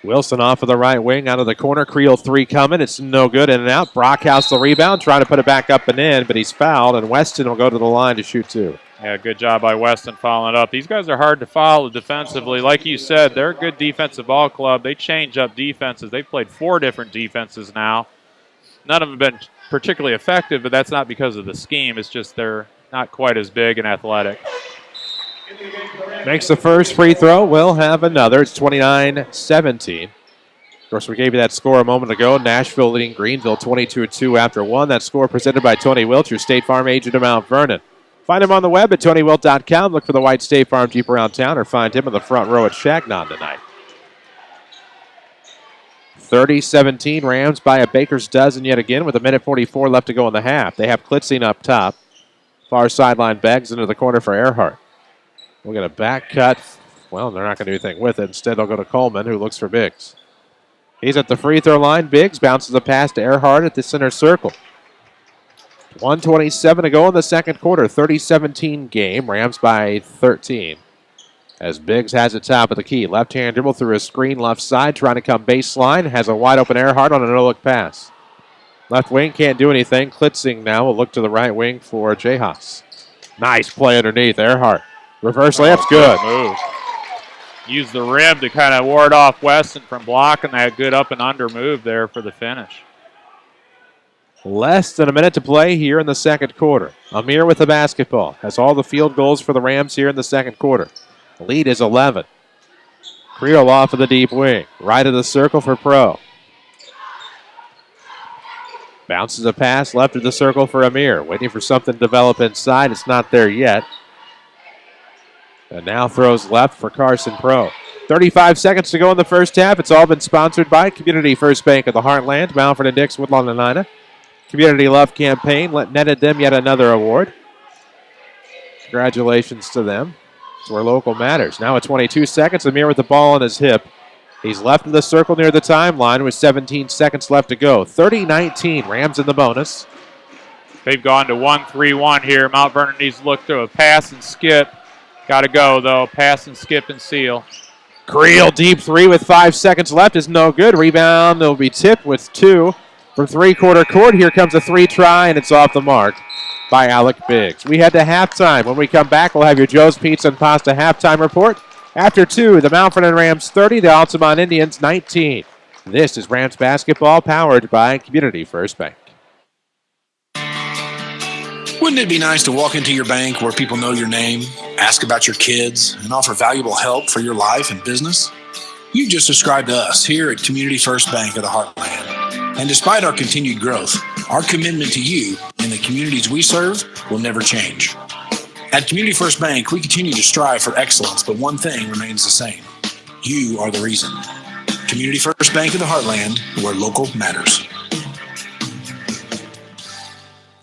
Speaker 2: Wilson off of the right wing, out of the corner. Creel 3 coming. It's no good, in and out. Brockhouse the rebound, trying to put it back up and in, but he's fouled, and Weston will go to the line to shoot 2.
Speaker 3: Yeah, good job by Weston following up. These guys are hard to follow defensively. Like you said, they're a good defensive ball club. They change up defenses. They've played 4 different defenses now. None of them have been particularly effective, but that's not because of the scheme. It's just they're not quite as big and athletic.
Speaker 2: Makes the first free throw. Will have another. It's 29-17. Of course, we gave you that score a moment ago. Nashville leading Greenville 22-2 after one. That score presented by Tony Wilt, your State Farm agent of Mount Vernon. Find him on the web at TonyWilt.com. Look for the white State Farm Jeep around town, or find him in the front row at Shagnon tonight. 30-17, Rams by a baker's dozen yet again with 1:44 left to go in the half. They have Klitzing up top. Far sideline Beggs into the corner for Earhart. We'll get a back cut. Well, they're not going to do anything with it. Instead, they'll go to Coleman, who looks for Biggs. He's at the free throw line. Biggs bounces a pass to Earhart at the center circle. 1:27 to go in the second quarter. 30-17 game. Rams by 13. As Biggs has it top of the key. Left-hand dribble through his screen left side, trying to come baseline. Has a wide-open Earhart on a no-look pass. Left wing can't do anything. Klitzing now will look to the right wing for J-Haas. Nice play underneath. Earhart. Reverse layup's good.
Speaker 3: Move. Use the rim to kind of ward off Weston from blocking that good up and under move there for the finish.
Speaker 2: Less than a minute to play here in the second quarter. Amir with the basketball. Has all the field goals for the Rams here in the second quarter. Lead is 11. Creel off of the deep wing. Right of the circle for Pro. Bounces a pass left of the circle for Amir. Waiting for something to develop inside. It's not there yet. And now throws left for Carson Pro. 35 seconds to go in the first half. It's all been sponsored by Community First Bank of the Heartland, Mountford and Dix, Woodlawn and Ina. Community Love Campaign netted them yet another award. Congratulations to them. It's where local matters. Now at 22 seconds, Amir with the ball on his hip. He's left in the circle near the timeline with 17 seconds left to go. 30-19, Rams in the bonus.
Speaker 3: They've gone to 1-3-1 here. Mount Vernon needs to look to a pass and skip. Got to go, though. Pass and skip and seal.
Speaker 2: Creel deep three with 5 seconds left is no good. Rebound will be tipped with 2 from three-quarter court. Here comes a 3 try, and it's off the mark by Alec Biggs. We head to halftime. When we come back, we'll have your Joe's Pizza and Pasta halftime report. After 2, the Mount Vernon Rams 30, the Altamont Indians 19. This is Rams basketball powered by Community First Bank.
Speaker 4: Wouldn't it be nice to walk into your bank where people know your name, ask about your kids, and offer valuable help for your life and business? You just subscribed to us here at Community First Bank of the Heartland. And despite our continued growth, our commitment to you and the communities we serve will never change. At Community First Bank, we continue to strive for excellence, but one thing remains the same. You are the reason. Community First Bank of the Heartland, where local matters.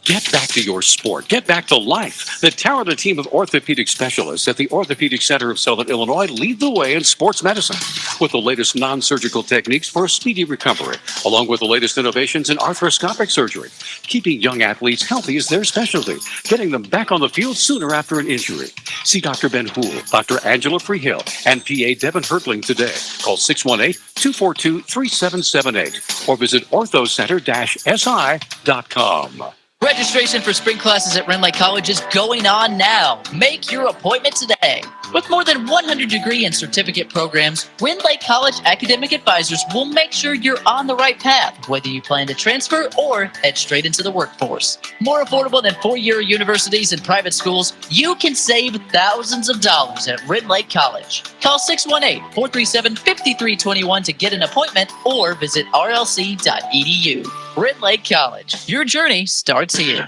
Speaker 7: Get back to your sport. Get back to life. The talented team of orthopedic specialists at the Orthopedic Center of Southern Illinois lead the way in sports medicine with the latest non-surgical techniques for a speedy recovery, along with the latest innovations in arthroscopic surgery. Keeping young athletes healthy is their specialty, getting them back on the field sooner after an injury. See Dr. Ben Hool, Dr. Angela Freehill, and PA Devin Hertling today. Call 618-242-3778 or visit orthocenter-si.com.
Speaker 11: Registration for spring classes at Ren Lake College is going on now. Make your appointment today. With more than 100 degree and certificate programs, Ren Lake College academic advisors will make sure you're on the right path, whether you plan to transfer or head straight into the workforce. More affordable than four-year universities and private schools, you can save thousands of dollars at Ren Lake College. Call 618-437-5321 to get an appointment or visit rlc.edu. Ren Lake College. Your journey starts here.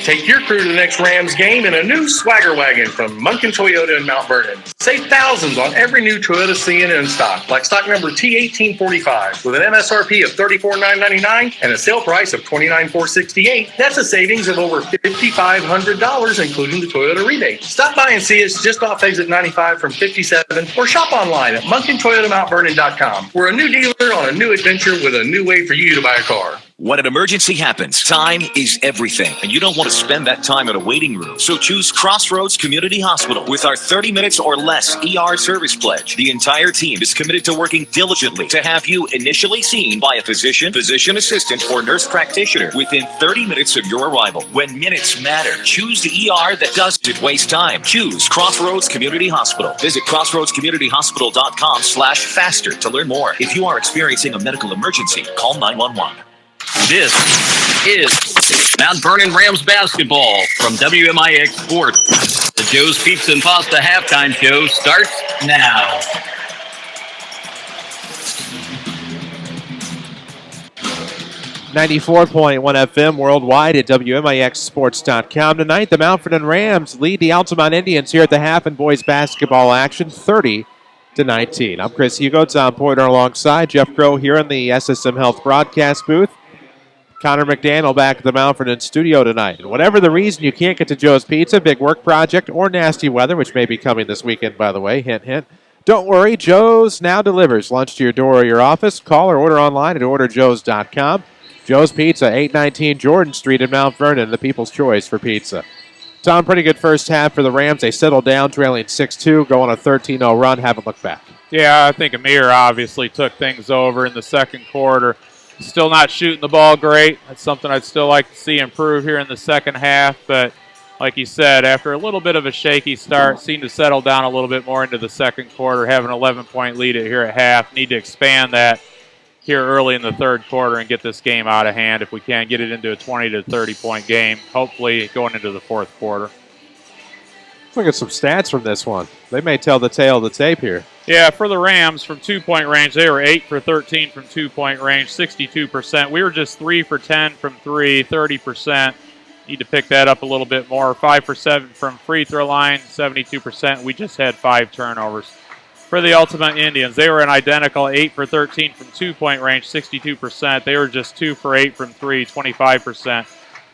Speaker 17: Take your crew to the next Rams game in a new Swagger Wagon from Munkin Toyota in Mount Vernon. Save thousands on every new Toyota Sienna in stock, like stock number T1845 with an MSRP of $34,999 and a sale price of $29,468. That's a savings of over $5,500, including the Toyota rebate. Stop by and see us just off exit 95 from 57 or shop online at MunkinToyotaMountVernon.com. We're a new dealer on a new adventure with a new way for you to buy a car.
Speaker 18: When an emergency happens, time is everything, and you don't want to spend that time in a waiting room. So choose Crossroads Community Hospital. With our 30 minutes or less ER service pledge, the entire team is committed to working diligently to have you initially seen by a physician, physician assistant, or nurse practitioner within 30 minutes of your arrival. When minutes matter, choose the ER that doesn't waste time. Choose Crossroads Community Hospital. Visit crossroadscommunityhospital.com/faster to learn more. If you are experiencing a medical emergency, call 911.
Speaker 1: This is Mount Vernon Rams basketball from WMIX Sports. The Joe's Pizza and Pasta halftime show starts now.
Speaker 2: .1 FM worldwide at WMIXSports.com. Tonight, the Mount Vernon Rams lead the Altamont Indians here at the half in boys basketball action, 30-19. I'm Chris Hugo, Tom Pointer alongside Jeff Crow here in the SSM Health broadcast booth. Connor McDaniel back at the Mount Vernon studio tonight. And whatever the reason you can't get to Joe's Pizza, big work project, or nasty weather, which may be coming this weekend, by the way, hint, hint. Don't worry, Joe's now delivers lunch to your door or your office. Call or order online at orderjoes.com. Joe's Pizza, 819 Jordan Street in Mount Vernon, the people's choice for pizza. Tom, pretty good first half for the Rams. They settled down, trailing 6-2, going a 13-0 run. Haven't looked back.
Speaker 3: Yeah, I think Amir obviously took things over in the second quarter. Still not shooting the ball great. That's something I'd still like to see improve here in the second half. But like you said, after a little bit of a shaky start, seemed to settle down a little bit more into the second quarter, have an 11-point lead here at half. Need to expand that here early in the third quarter and get this game out of hand if we can get it into a 20 to 30-point game, hopefully going into the fourth quarter.
Speaker 2: Let's look at some stats from this one. They may tell the tale of the tape here.
Speaker 3: Yeah, for the Rams, from two-point range, they were 8 for 13 from two-point range, 62%. We were just 3 for 10 from three, 30%. Need to pick that up a little bit more. 5 for 7 from free throw line, 72%. We just had 5 turnovers. For the Altamont Indians, they were an identical 8 for 13 from two-point range, 62%. They were just 2 for 8 from three, 25%.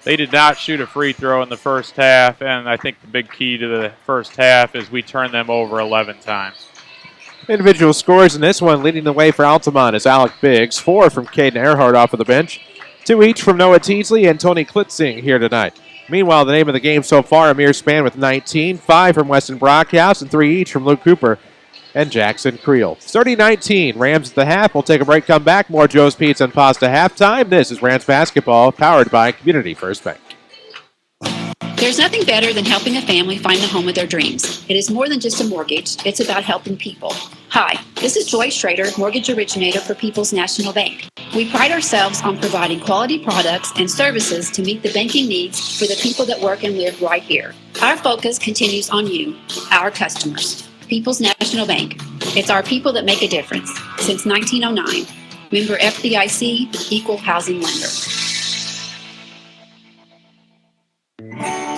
Speaker 3: They did not shoot a free throw in the first half, and I think the big key to the first half is we turned them over 11 times.
Speaker 2: Individual scores in this one, leading the way for Altamont is Alec Biggs, 4 from Caden Earhart off of the bench, 2 each from Noah Teasley and Tony Klitzing here tonight. Meanwhile, the name of the game so far, Amir Span with 19, 5 from Weston Brockhouse, and 3 each from Luke Cooper and Jackson Creel. 30-19, Rams at the half. We'll take a break, come back. More Joe's Pizza and Pasta halftime. This is Rams basketball, powered by Community First Bank.
Speaker 19: There's nothing better than helping a family find the home of their dreams. It is more than just a mortgage. It's about helping people. Hi, this is Joy Schrader, mortgage originator for People's National Bank. We pride ourselves on providing quality products and services to meet the banking needs for the people that work and live right here. Our focus continues on you, our customers. People's National Bank. It's our people that make a difference. Since 1909. Member FDIC, Equal Housing Lender.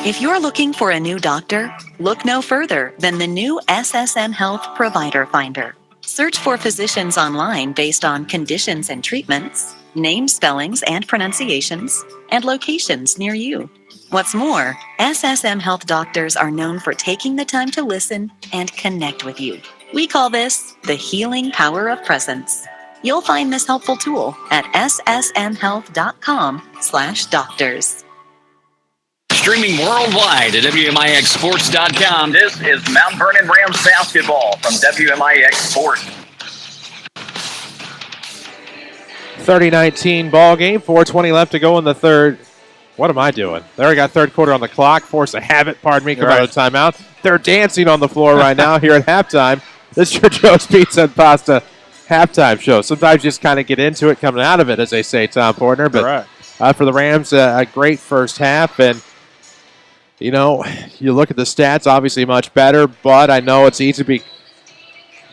Speaker 12: If you're looking for a new doctor, look no further than the new SSM Health Provider Finder. Search for physicians online based on conditions and treatments, name spellings and pronunciations, and locations near you. What's more, SSM Health doctors are known for taking the time to listen and connect with you. We call this the healing power of presence. You'll find this helpful tool at ssmhealth.com/doctors.
Speaker 1: Streaming worldwide at WMIXSports.com, this is Mount Vernon Rams basketball from WMIX Sports.
Speaker 2: 30-19 ball game, 4:20 left to go in the third. What am I doing? They already got third quarter on the clock. Force a habit, pardon me, come out of timeout. They're dancing on the floor right now here at halftime. This is your Joe's Pizza and Pasta halftime show. Sometimes you just kind of get into it, coming out of it, as they say, Tom Portner. But for the Rams, a great first half. And, you know, you look at the stats, obviously much better. But I know it's easy to be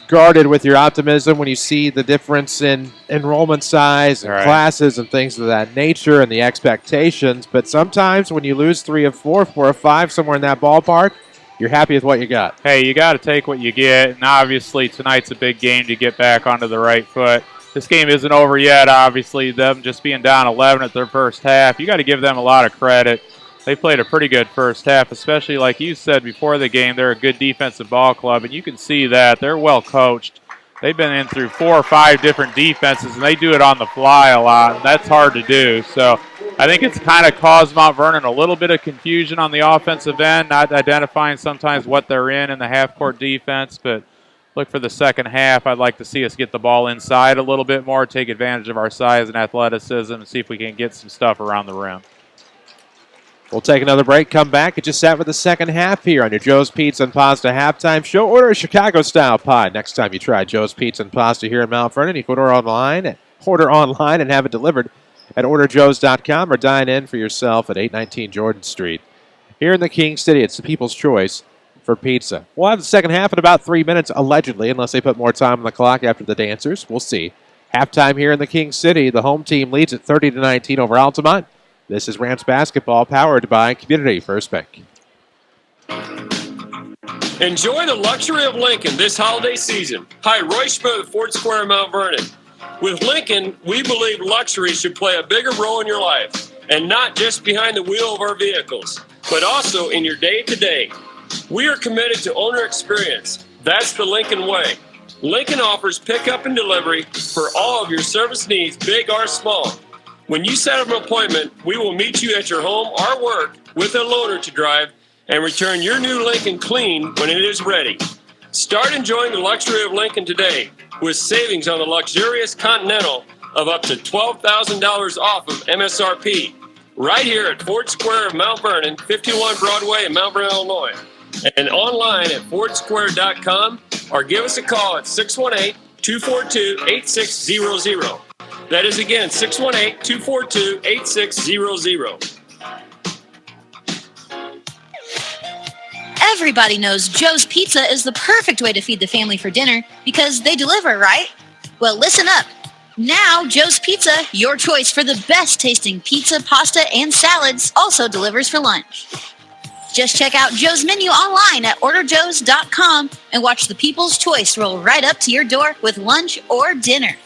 Speaker 2: guarded with your optimism when you see the difference in enrollment size and classes and things of that nature and the expectations. But sometimes when you lose 3 of 4, 4 of 5, somewhere in that ballpark, you're happy with what you got.
Speaker 3: Hey, you got to take what you get, and obviously tonight's a big game to get back onto the right foot. This game isn't over yet, obviously. Them just being down 11 at their first half, you got to give them a lot of credit. They played a pretty good first half, especially like you said before the game. They're a good defensive ball club, and you can see that. They're well coached. They've been in through 4 or 5 different defenses, and they do it on the fly a lot, and that's hard to do. So I think it's kind of caused Mount Vernon a little bit of confusion on the offensive end, not identifying sometimes what they're in the half-court defense. But look, for the second half, I'd like to see us get the ball inside a little bit more, take advantage of our size and athleticism, and see if we can get some stuff around the rim.
Speaker 2: We'll take another break, come back, and just sat with the second half here on your Joe's Pizza and Pasta halftime show. Order a Chicago-style pie next time you try Joe's Pizza and Pasta here in Mount Vernon. You can order online and have it delivered at orderjoes.com or dine in for yourself at 819 Jordan Street. Here in the King City, it's the people's choice for pizza. We'll have the second half in about 3 minutes, allegedly, unless they put more time on the clock after the dancers. We'll see. Halftime here in the King City. The home team leads at 30-19 over Altamont. This is Rams basketball, powered by Community First Bank.
Speaker 5: Enjoy the luxury of Lincoln this holiday season. Hi, Roy Schmidt with Ford Square, Mount Vernon. With Lincoln, we believe luxury should play a bigger role in your life, and not just behind the wheel of our vehicles, but also in your day-to-day. We are committed to owner experience. That's the Lincoln way. Lincoln offers pickup and delivery for all of your service needs, big or small. When you set up an appointment, we will meet you at your home or work with a loaner to drive and return your new Lincoln clean when it is ready. Start enjoying the luxury of Lincoln today with savings on the luxurious Continental of up to $12,000 off of MSRP. Right here at Ford Square of Mount Vernon, 51 Broadway in Mount Vernon, Illinois. And online at fordsquare.com or give us a call at 618-242-8600. That is again 618-242-8600.
Speaker 20: Everybody knows Joe's Pizza is the perfect way to feed the family for dinner because they deliver, right? Well, listen up. Now, Joe's Pizza, your choice for the best tasting pizza, pasta, and salads, also delivers for lunch. Just check out Joe's menu online at orderjoes.com and watch the people's choice roll right up to your door with lunch or dinner.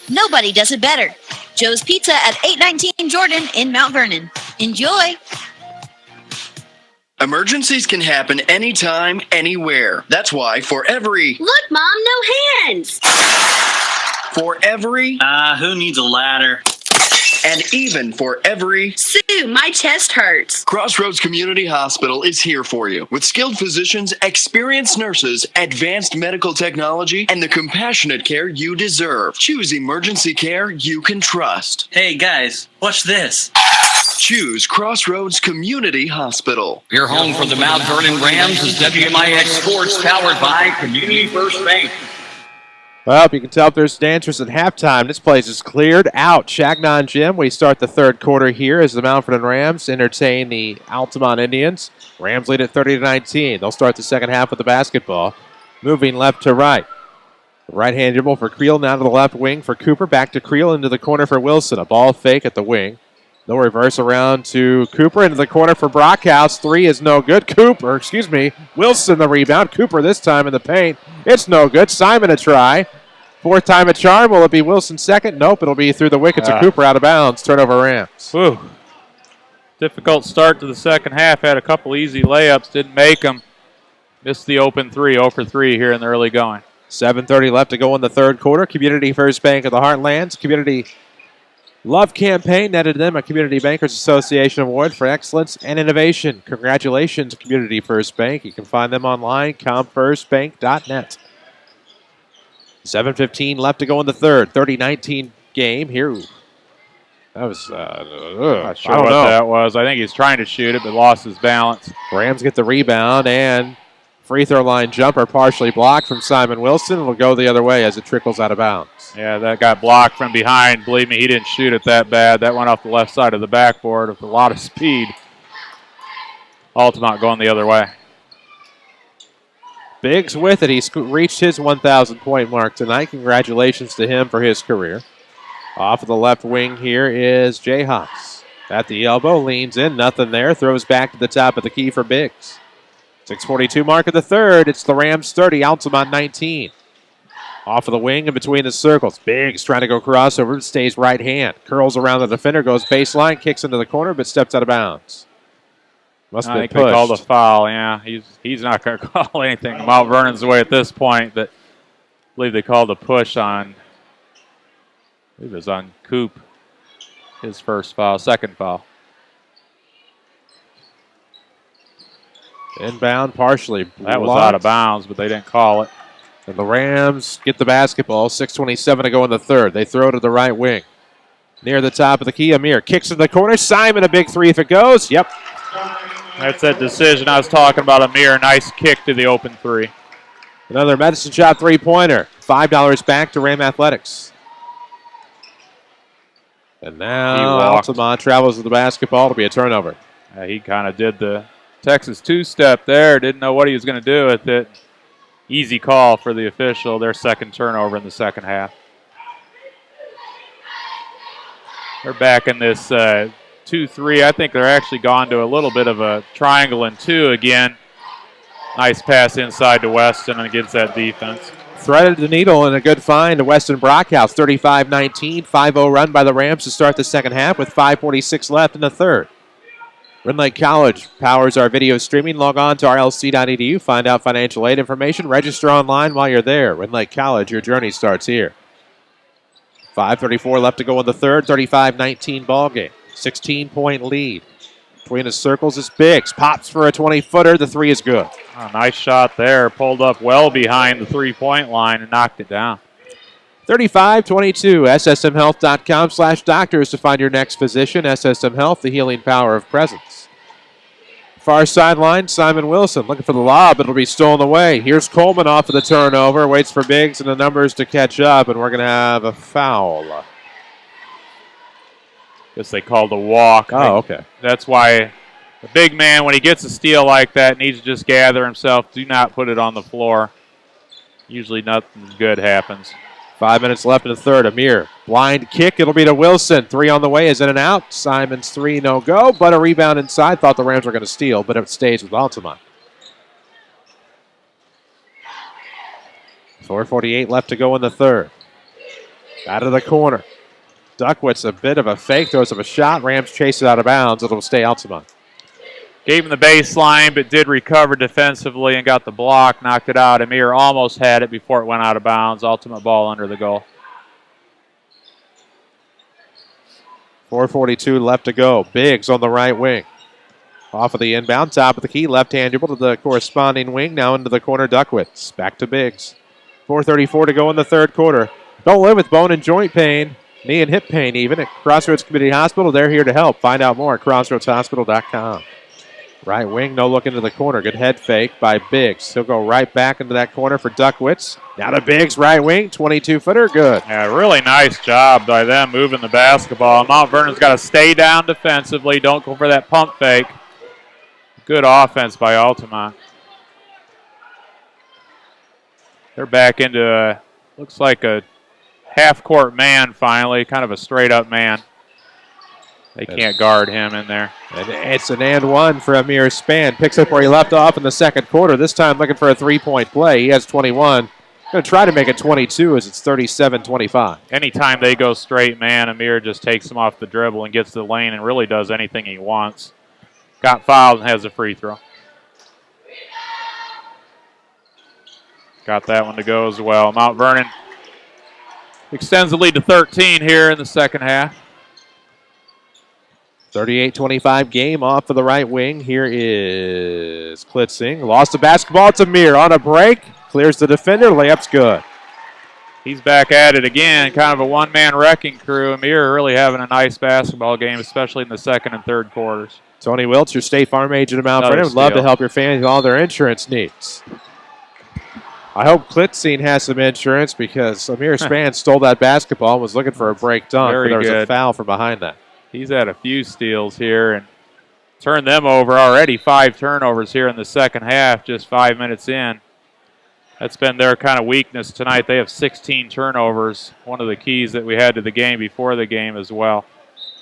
Speaker 20: Nobody does it better. Joe's Pizza at 819 Jordan in Mount Vernon. Enjoy!
Speaker 14: Emergencies can happen anytime, anywhere. That's why for every...
Speaker 15: Look, Mom, no hands!
Speaker 14: For every...
Speaker 16: who needs a ladder?
Speaker 14: And even for every...
Speaker 15: Sue, my chest hurts.
Speaker 14: Crossroads Community Hospital is here for you with skilled physicians, experienced nurses, advanced medical technology, and the compassionate care you deserve. Choose emergency care you can trust.
Speaker 16: Hey, guys, watch this.
Speaker 14: Choose Crossroads Community Hospital.
Speaker 1: Your home for the Mount Vernon Rams is WMIX Sports, powered by Community First Bank.
Speaker 2: Well, you can tell if there's dancers at halftime. This place is cleared out. Chagnon Gym. We start the third quarter here as the Mount Vernon Rams entertain the Altamont Indians. Rams lead at 30-19. They'll start the second half with the basketball. Moving left to right. Right-hand dribble for Creel, now to the left wing for Cooper. Back to Creel, into the corner for Wilson. A ball fake at the wing. They'll reverse around to Cooper, into the corner for Brockhouse. Three is no good. Wilson the rebound. Cooper this time in the paint. It's no good. Simon a try. Fourth time a charm. Will it be Wilson second? Nope, it'll be through the wickets of Cooper, out of bounds. Turnover Rams.
Speaker 3: Whew. Difficult start to the second half. Had a couple easy layups. Didn't make them. Missed the open three. 0 for 3 here in the early going.
Speaker 2: 7:30 left to go in the third quarter. Community First Bank of the Heartlands. Community Love Campaign netted them a Community Bankers Association Award for excellence and innovation. Congratulations, Community First Bank. You can find them online, comfirstbank.net. 7:15 left to go in the third. 30-19 game here. That was,
Speaker 3: not sure what that was. I think he's trying to shoot it, but lost his balance.
Speaker 2: Rams get the rebound, and free throw line jumper partially blocked from Simon Wilson. It'll go the other way as it trickles out of bounds.
Speaker 3: Yeah, that got blocked from behind. Believe me, he didn't shoot it that bad. That went off the left side of the backboard with a lot of speed. Altamont going the other way.
Speaker 2: Biggs with it. He's reached his 1,000-point mark tonight. Congratulations to him for his career. Off of the left wing here is Jay Haas. At the elbow, leans in, nothing there. Throws back to the top of the key for Biggs. 6:42 mark of the third. It's the Rams 30, Altamont 19. Off of the wing and between the circles. Biggs trying to go crossover, stays right hand. Curls around the defender, goes baseline, kicks into the corner, but steps out of bounds. Must have been pushed.
Speaker 3: They called a foul, yeah. He's not going to call anything Mount Vernon's way at this point, but I believe they called a push on, I believe it was on Coop, his first foul, second foul.
Speaker 2: Inbound partially blocked.
Speaker 3: That was out of bounds, but they didn't call it.
Speaker 2: And the Rams get the basketball. 6:27 to go in the third. They throw to the right wing. Near the top of the key, Amir kicks in the corner. Simon, a big three if it goes. Yep.
Speaker 3: That's that decision I was talking about, Amir. Nice kick to the open three.
Speaker 2: Another medicine shot three-pointer. $5 back to Ram Athletics. And now Altamont travels with the basketball to be a turnover.
Speaker 3: He kind of did the Texas two-step there. Didn't know what he was going to do with it. Easy call for the official. Their second turnover in the second half. They're back in this 2-3. I think they're actually gone to a little bit of a triangle and 2 again. Nice pass inside to Weston against that defense.
Speaker 2: Threaded the needle and a good find to Weston Brockhouse. 35-19, 5-0 run by the Rams to start the second half with 5:46 left in the third. Rend Lake College powers our video streaming. Log on to rlc.edu. Find out financial aid information. Register online while you're there. Rend Lake College, your journey starts here. 5:34 left to go in the third. 35-19 ball game. 16-point lead. Between the circles is Biggs. Pops for a 20-footer. The three is good.
Speaker 3: Oh, nice shot there. Pulled up well behind the three-point line and knocked it down.
Speaker 2: 35-22. SSMHealth.com/doctors to find your next physician. SSM Health, the healing power of presence. Far sideline, Simon Wilson looking for the lob. It'll be stolen away. Here's Coleman off of the turnover. Waits for Biggs and the numbers to catch up, and we're going to have a foul.
Speaker 3: Guess they called a walk.
Speaker 2: Oh, okay.
Speaker 3: That's why the big man, when he gets a steal like that, needs to just gather himself. Do not put it on the floor. Usually nothing good happens.
Speaker 2: 5 minutes left in the third. Amir, blind kick. It'll be to Wilson. Three on the way. Is in and out. Simon's three, no go, but a rebound inside. Thought the Rams were going to steal, but it stays with Altamont. 4:48 left to go in the third. Out of the corner. Duckwitz, a bit of a fake. Throws up a shot. Rams chase it out of bounds. It'll stay Altamont.
Speaker 3: Gave him the baseline, but did recover defensively and got the block, knocked it out. Amir almost had it before it went out of bounds. Ultimate ball under the goal.
Speaker 2: 4:42 left to go. Biggs on the right wing. Off of the inbound, top of the key, left-hand dribble to the corresponding wing. Now into the corner, Duckwitz. Back to Biggs. 4:34 to go in the third quarter. Don't live with bone and joint pain, knee and hip pain even, at Crossroads Community Hospital. They're here to help. Find out more at crossroadshospital.com. Right wing, no look into the corner. Good head fake by Biggs. He'll go right back into that corner for Duckwitz. Now to Biggs, right wing, 22-footer, good.
Speaker 3: Yeah, really nice job by them moving the basketball. Mount Vernon's got to stay down defensively. Don't go for that pump fake. Good offense by Altamont. They're back into looks like a half-court man finally, kind of a straight-up man. They can't guard him in there.
Speaker 2: And it's an and one for Amir Span. Picks up where he left off in the second quarter. This time looking for a three-point play. He has 21. Going to try to make it 22 as it's 37-25.
Speaker 3: Anytime they go straight man, Amir just takes him off the dribble and gets to the lane and really does anything he wants. Got fouled and has a free throw. Got that one to go as well. Mount Vernon extends the lead to 13 here in the second half.
Speaker 2: 38-25 game off of the right wing. Here is Klitzing. Lost the basketball. It's Amir on a break. Clears the defender. Layup's good.
Speaker 3: He's back at it again. Kind of a one-man wrecking crew. Amir really having a nice basketball game, especially in the second and third quarters.
Speaker 2: Tony Wiltz, your State Farm agent at Mount Vernon, would love to help your fans with all their insurance needs. I hope Klitzing has some insurance because Amir Span stole that basketball and was looking for a break dunk, but there was a foul from behind that.
Speaker 3: He's had a few steals here and turned them over already. 5 turnovers here in the second half, just 5 minutes in. That's been their kind of weakness tonight. They have 16 turnovers, one of the keys that we had to the game before the game as well.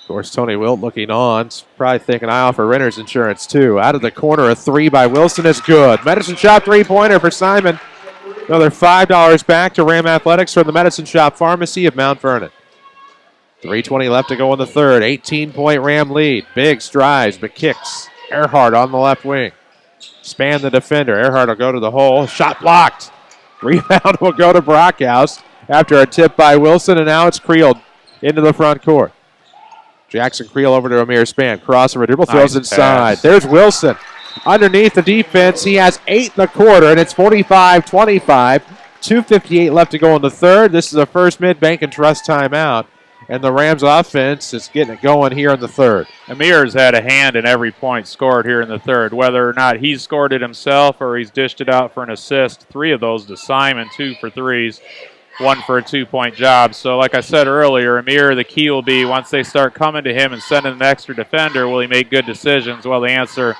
Speaker 2: Of course, Tony Wilt looking on. Probably thinking I offer renter's insurance too. Out of the corner, a three by Wilson is good. Medicine Shop three-pointer for Simon. Another $5 back to Ram Athletics from the Medicine Shop Pharmacy of Mount Vernon. 3:20 left to go in the third. 18-point Ram lead. Biggs drives but kicks. Earhart on the left wing. Span the defender. Earhart will go to the hole. Shot blocked. Rebound will go to Brockhouse after a tip by Wilson, and now it's Creel into the front court. Jackson Creel over to Amir Span. Crossover dribble, throws inside. There's Wilson. Underneath the defense, he has 8 in the quarter, and it's 45-25. 2:58 left to go in the third. This is a first mid-bank and trust timeout. And the Rams offense is getting it going here in the third.
Speaker 3: Amir's had a hand in every point scored here in the third. Whether or not he's scored it himself or he's dished it out for an assist. 3 of those to Simon, 2 for threes, 1 for a 2-point job. So like I said earlier, Amir, the key will be once they start coming to him and sending an extra defender, will he make good decisions? Well, the answer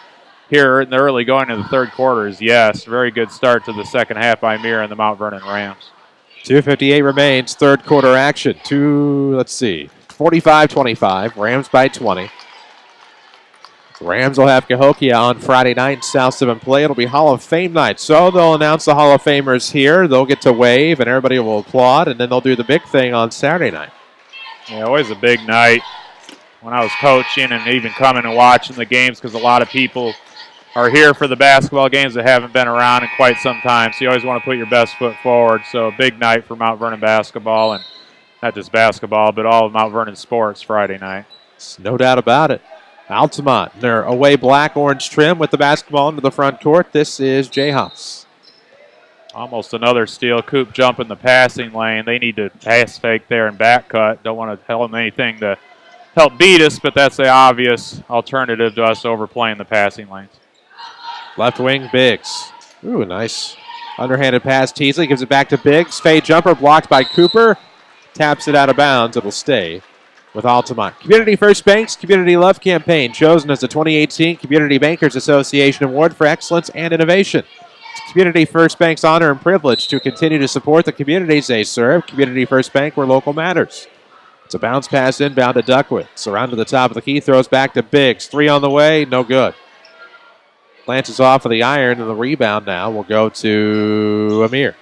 Speaker 3: here in the early going into the third quarter is yes. Very good start to the second half by Mir and the Mount Vernon Rams.
Speaker 2: 2:58 remains, third quarter action. 45-25, Rams by 20. Rams will have Cahokia on Friday night in South 7 play. It'll be Hall of Fame night. So they'll announce the Hall of Famers here. They'll get to wave, and everybody will applaud, and then they'll do the big thing on Saturday night.
Speaker 3: Yeah, always a big night when I was coaching and even coming and watching the games because a lot of people are here for the basketball games that haven't been around in quite some time. So you always want to put your best foot forward. So a big night for Mount Vernon basketball, and not just basketball, but all of Mount Vernon sports Friday night.
Speaker 2: No doubt about it. Altamont, their away black-orange trim with the basketball into the front court. This is Jay Haas.
Speaker 3: Almost another steal. Coop jump in the passing lane. They need to pass fake there and back cut. Don't want to tell them anything to help beat us, but that's the obvious alternative to us overplaying the passing lanes.
Speaker 2: Left wing, Biggs. Ooh, nice underhanded pass. Teasley gives it back to Biggs. Fade jumper blocked by Cooper. Taps it out of bounds. It'll stay with Altamont. Community First Bank's Community Love Campaign, chosen as the 2018 Community Bankers Association Award for Excellence and Innovation. It's Community First Bank's honor and privilege to continue to support the communities they serve. Community First Bank, where local matters. It's a bounce pass inbound to Duckwitz. Around to the top of the key, throws back to Biggs. 3 on the way, no good. Lances off of the iron, and the rebound now will go to Amir.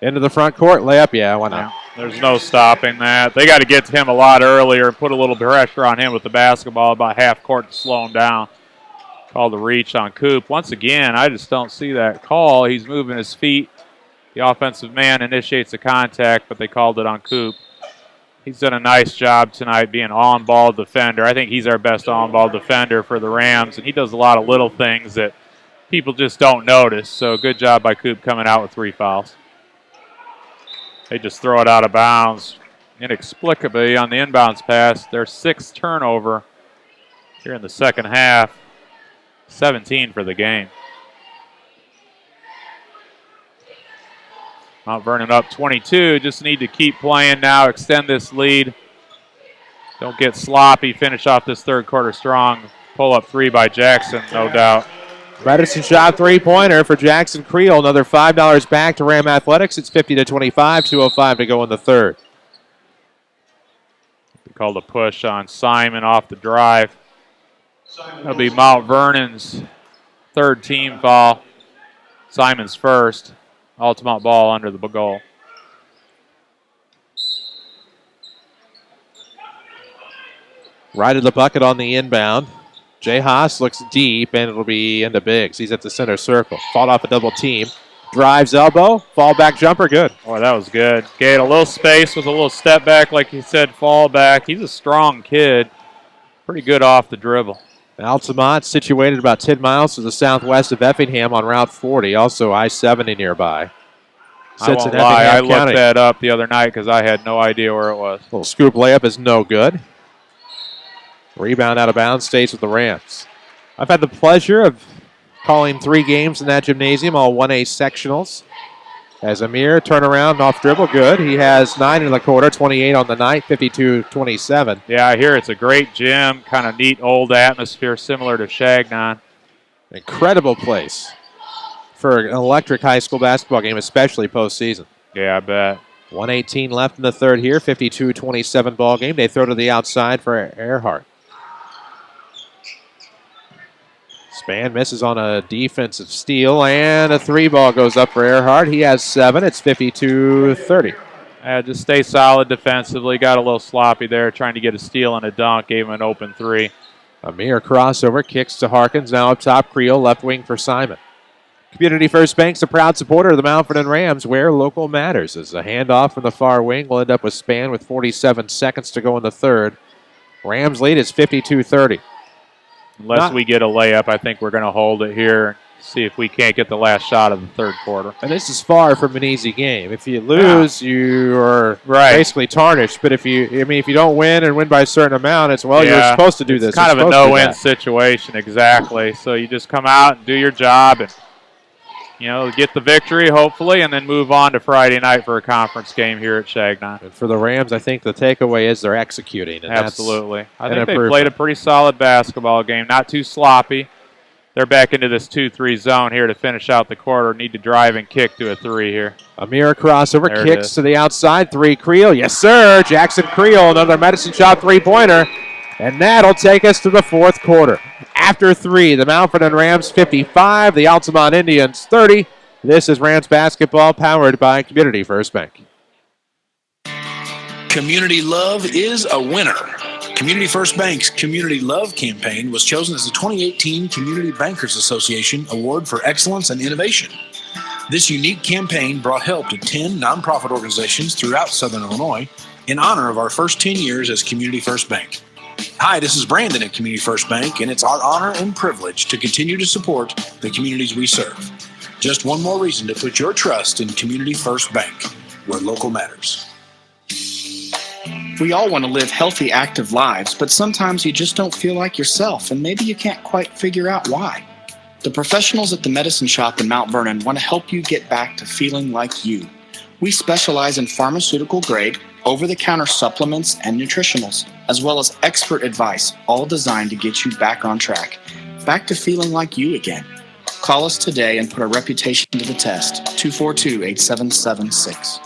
Speaker 2: Into the front court, layup, yeah, why not?
Speaker 3: There's no stopping that. They got to get to him a lot earlier and put a little pressure on him with the basketball, about half court to slow him down. Call the reach on Coop. Once again, I just don't see that call. He's moving his feet. The offensive man initiates the contact, but they called it on Coop. He's done a nice job tonight being an on-ball defender. I think he's our best on-ball defender for the Rams, and he does a lot of little things that people just don't notice. So good job by Coop coming out with 3 fouls. They just throw it out of bounds inexplicably on the inbounds pass. Their 6th turnover here in the second half. 17 for the game. Mount Vernon up 22. Just need to keep playing now, extend this lead. Don't get sloppy. Finish off this third quarter strong. Pull up 3 by Jackson, no doubt.
Speaker 2: Medicine shot three-pointer for Jackson Creel. Another $5 back to Ram Athletics. It's 50-25, 2:05 to go in the third.
Speaker 3: They called a push on Simon off the drive. That'll be Mount Vernon's 3rd team foul. Simon's 1st. Altamont ball under the goal.
Speaker 2: Right of the bucket on the inbound. Jay Haas looks deep, and it'll be into Biggs. He's at the center circle. Fought off a double team. Drives elbow. Fall back jumper. Good.
Speaker 3: Oh, that was good. Get a little space with a little step back, like you said, fall back. He's a strong kid. Pretty good off the dribble.
Speaker 2: Altamont, situated about 10 miles to the southwest of Effingham on Route 40. Also I-70 nearby.
Speaker 3: I won't lie. I looked that up the other night because I had no idea where it was.
Speaker 2: Little scoop layup is no good. Rebound out of bounds, stays with the Rams. I've had the pleasure of calling 3 games in that gymnasium, all 1A sectionals. As Amir, turnaround off dribble, good. He has 9 in the quarter, 28 on the night, 52-27.
Speaker 3: Yeah, I hear it's a great gym, kind of neat old atmosphere, similar to Chagnon.
Speaker 2: Incredible place for an electric high school basketball game, especially postseason.
Speaker 3: Yeah, I bet.
Speaker 2: 1:18 left in the third here, 52-27 ball game. They throw to the outside for Earhart. Spann misses on a defensive steal, and a 3 ball goes up for Earhart. He has 7. It's 52-30.
Speaker 3: Just stay solid defensively. Got a little sloppy there, trying to get a steal and a dunk. Gave him an open 3.
Speaker 2: Amir crossover, kicks to Harkins. Now up top, Creel, left wing for Simon. Community First Bank's a proud supporter of the Mount Vernon Rams, where local matters. As a handoff from the far wing will end up with Spann with 47 seconds to go in the third. Rams lead is 52-30.
Speaker 3: Unless we get a layup, I think we're going to hold it here, see if we can't get the last shot of the third quarter.
Speaker 2: And this is far from an easy game. If you lose, you are basically tarnished. But if you don't win and win by a certain amount, it's, you're supposed to do this.
Speaker 3: It's kind of a no-win situation, exactly. So you just come out and do your job and, get the victory, hopefully, and then move on to Friday night for a conference game here at Chagnon.
Speaker 2: And for the Rams, I think the takeaway is they're executing. And
Speaker 3: absolutely. I think they played a pretty solid basketball game, not too sloppy. they're back into this 2-3 zone here to finish out the quarter. Need to drive and kick to a 3 here.
Speaker 2: Amir crossover,
Speaker 3: There it
Speaker 2: kicks
Speaker 3: is.
Speaker 2: to the outside. 3, Creel. Yes, sir. Jackson Creel, another medicine shot three-pointer. And that'll take us to the fourth quarter. After 3, the Mount Vernon Rams 55, the Altamont Indians 30. This is Rams basketball powered by Community First Bank.
Speaker 4: Community love is a winner. Community First Bank's Community Love campaign was chosen as the 2018 Community Bankers Association Award for Excellence and Innovation. This unique campaign brought help to 10 nonprofit organizations throughout Southern Illinois in honor of our first 10 years as Community First Bank. Hi, this is Brandon at Community First Bank, and it's our honor and privilege to continue to support the communities we serve. Just one more reason to put your trust in Community First Bank, where local matters.
Speaker 21: We all want to live healthy, active lives, but sometimes you just don't feel like yourself, and maybe you can't quite figure out why. The professionals at the Medicine Shop in Mount Vernon want to help you get back to feeling like you. We specialize in pharmaceutical-grade, over-the-counter supplements and nutritionals, as well as expert advice, all designed to get you back on track, back to feeling like you again. Call us today and put our reputation to the test, 242-8776.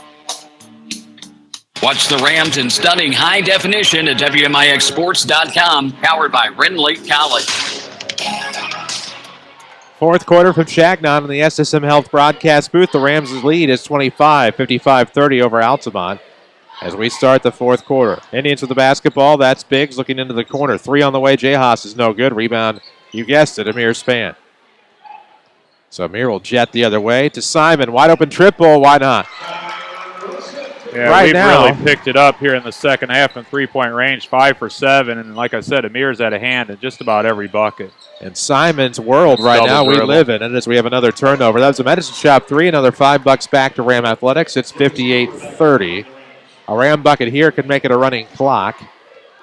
Speaker 1: Watch the Rams in stunning high definition at WMIXSports.com, powered by Rend Lake College.
Speaker 2: Fourth quarter from Chagnon in the SSM Health broadcast booth. The Rams' lead is 25, 55-30 over Altamont as we start the fourth quarter. Indians with the basketball. That's Biggs looking into the corner. 3 on the way. J-Haas is no good. Rebound, you guessed it, Amir Span. So Amir will jet the other way to Simon. Wide open triple. Why not?
Speaker 3: Yeah, we've really picked it up here in the second half in three-point range, 5 for 7. And like I said, Amir's at a hand in just about every bucket.
Speaker 2: In Simon's world right now, we live in it as we have another turnover. That was a Medicine Shop 3, another $5 back to Ram Athletics. It's 58-30. A Ram bucket here could make it a running clock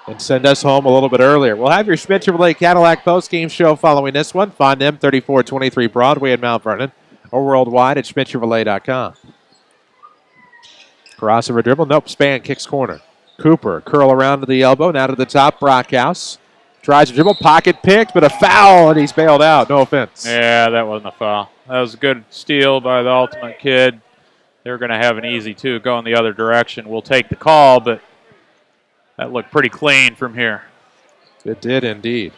Speaker 2: and send us home a little bit earlier. We'll have your Schmidt Chevrolet Cadillac postgame show following this one. Find them 3423 Broadway in Mount Vernon or worldwide at schmidtchevrolet.com. Crossover dribble. Nope. Span kicks corner. Cooper curl around to the elbow. Now to the top. Brockhouse tries to dribble. Pocket picked, but a foul, and he's bailed out. No offense.
Speaker 3: Yeah, that wasn't a foul. That was a good steal by the Ultimate kid. They're going to have an easy two going the other direction. We'll take the call, but that looked pretty clean from here.
Speaker 2: It did indeed.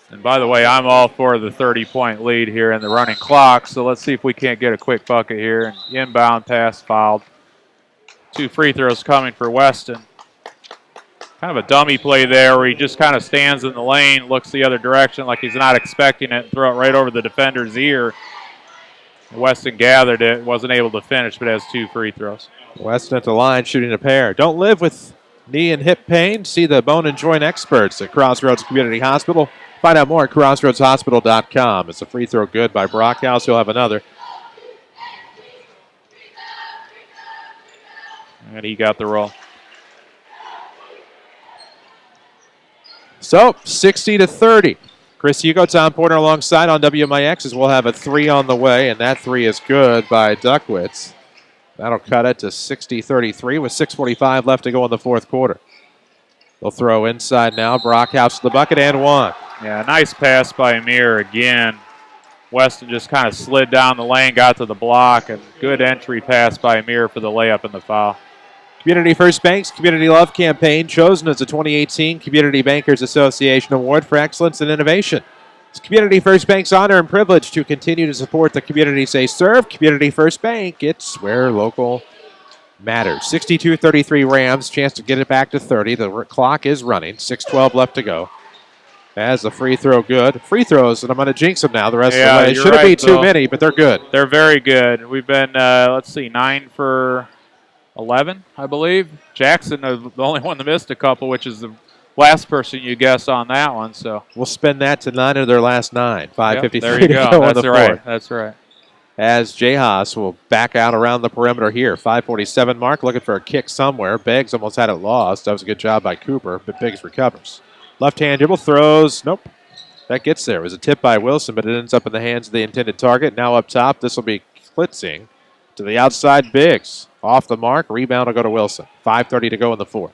Speaker 3: And by the way, I'm all for the 30-point lead here in the running clock, so let's see if we can't get a quick bucket here. And inbound pass fouled. 2 free throws coming for Weston. Kind of a dummy play there where he just kind of stands in the lane, looks the other direction like he's not expecting it, and throw it right over the defender's ear. Weston gathered it, wasn't able to finish, but has 2 free throws.
Speaker 2: Weston at the line shooting a pair. Don't live with knee and hip pain? See the bone and joint experts at Crossroads Community Hospital. Find out more at crossroadshospital.com. It's a free throw good by Brockhouse. He'll have another.
Speaker 3: And he got the roll.
Speaker 2: So, 60-30. Chris Hugo, Tom Porter alongside on WMIX as we'll have a 3 on the way, and that 3 is good by Duckwitz. That'll cut it to 60-33 with 6:45 left to go in the fourth quarter. They'll throw inside now. Brockhouse to the bucket and 1.
Speaker 3: Yeah, nice pass by Amir again. Weston just kind of slid down the lane, got to the block, and good entry pass by Amir for the layup and the foul.
Speaker 2: Community First Bank's Community Love campaign chosen as the 2018 Community Bankers Association Award for Excellence and Innovation. It's Community First Bank's honor and privilege to continue to support the communities they serve. Community First Bank, it's where local matters. 62-33 Rams, chance to get it back to 30. The clock is running, 6:12 left to go. As the free throw good. Free throws, and I'm going to jinx them now the rest of the way. Shouldn't be too many, but they're good.
Speaker 3: They're very good. We've been, 9 for 11, I believe. Jackson, the only one that missed a couple, which is the last person you guess on that one. So
Speaker 2: we'll spend that to 9 of their last 9. 5:53
Speaker 3: yep, there you go. That's right. That's right.
Speaker 2: As J-Haas will back out around the perimeter here. 5:47 mark, looking for a kick somewhere. Beggs almost had it lost. That was a good job by Cooper, but Beggs recovers. Left-hand dribble, throws. Nope. That gets there. It was a tip by Wilson, but it ends up in the hands of the intended target. Now up top, this will be Klitzing to the outside. Biggs off the mark. Rebound will go to Wilson. 5:30 to go in the fourth.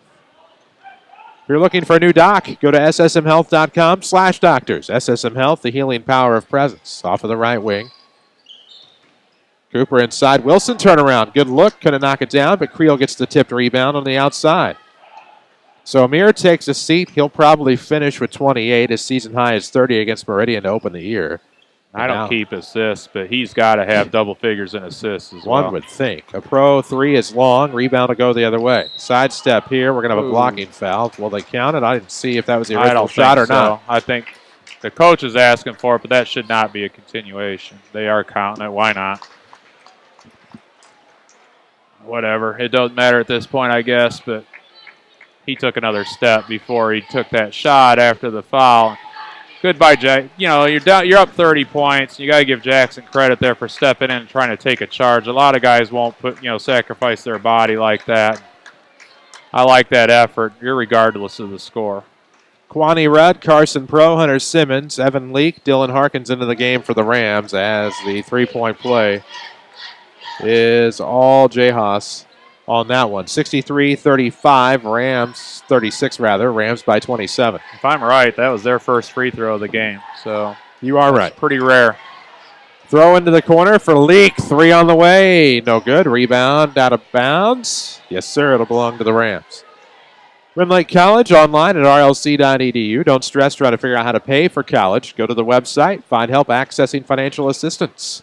Speaker 2: If you're looking for a new doc, go to ssmhealth.com/doctors. SSM Health, the healing power of presence. Off of the right wing. Cooper inside. Wilson turnaround. Good look. Couldn't knock it down, but Creel gets the tipped rebound on the outside. So Amir takes a seat. He'll probably finish with 28. His season high is 30 against Meridian to open the year.
Speaker 3: I don't keep assists, but he's got to have double figures in assists as well.
Speaker 2: One would think. A pro three is long. Rebound to go the other way. Sidestep here. We're going to have a blocking foul. Will they count it? I didn't see if that was the original shot or not.
Speaker 3: I think the coach is asking for it, but that should not be a continuation. They are counting it. Why not? Whatever. It doesn't matter at this point, I guess, but he took another step before he took that shot after the foul. Goodbye, Jack. You know, you're up 30 points. You got to give Jackson credit there for stepping in and trying to take a charge. A lot of guys won't sacrifice their body like that. I like that effort, irregardless of the score.
Speaker 2: Kwani Rudd, Carson Pro, Hunter Simmons, Evan Leake, Dylan Harkins into the game for the Rams as the three-point play is all Jay Haas on that one. 63-35, Rams, 36 rather, Rams by 27.
Speaker 3: If I'm right, that was their first free throw of the game. So
Speaker 2: you are right.
Speaker 3: Pretty rare.
Speaker 2: Throw into the corner for Leak. Three on the way. No good. Rebound out of bounds. Yes, sir. It'll belong to the Rams. Rim Lake College online at rlc.edu. Don't stress trying to figure out how to pay for college. Go to the website. Find help accessing financial assistance.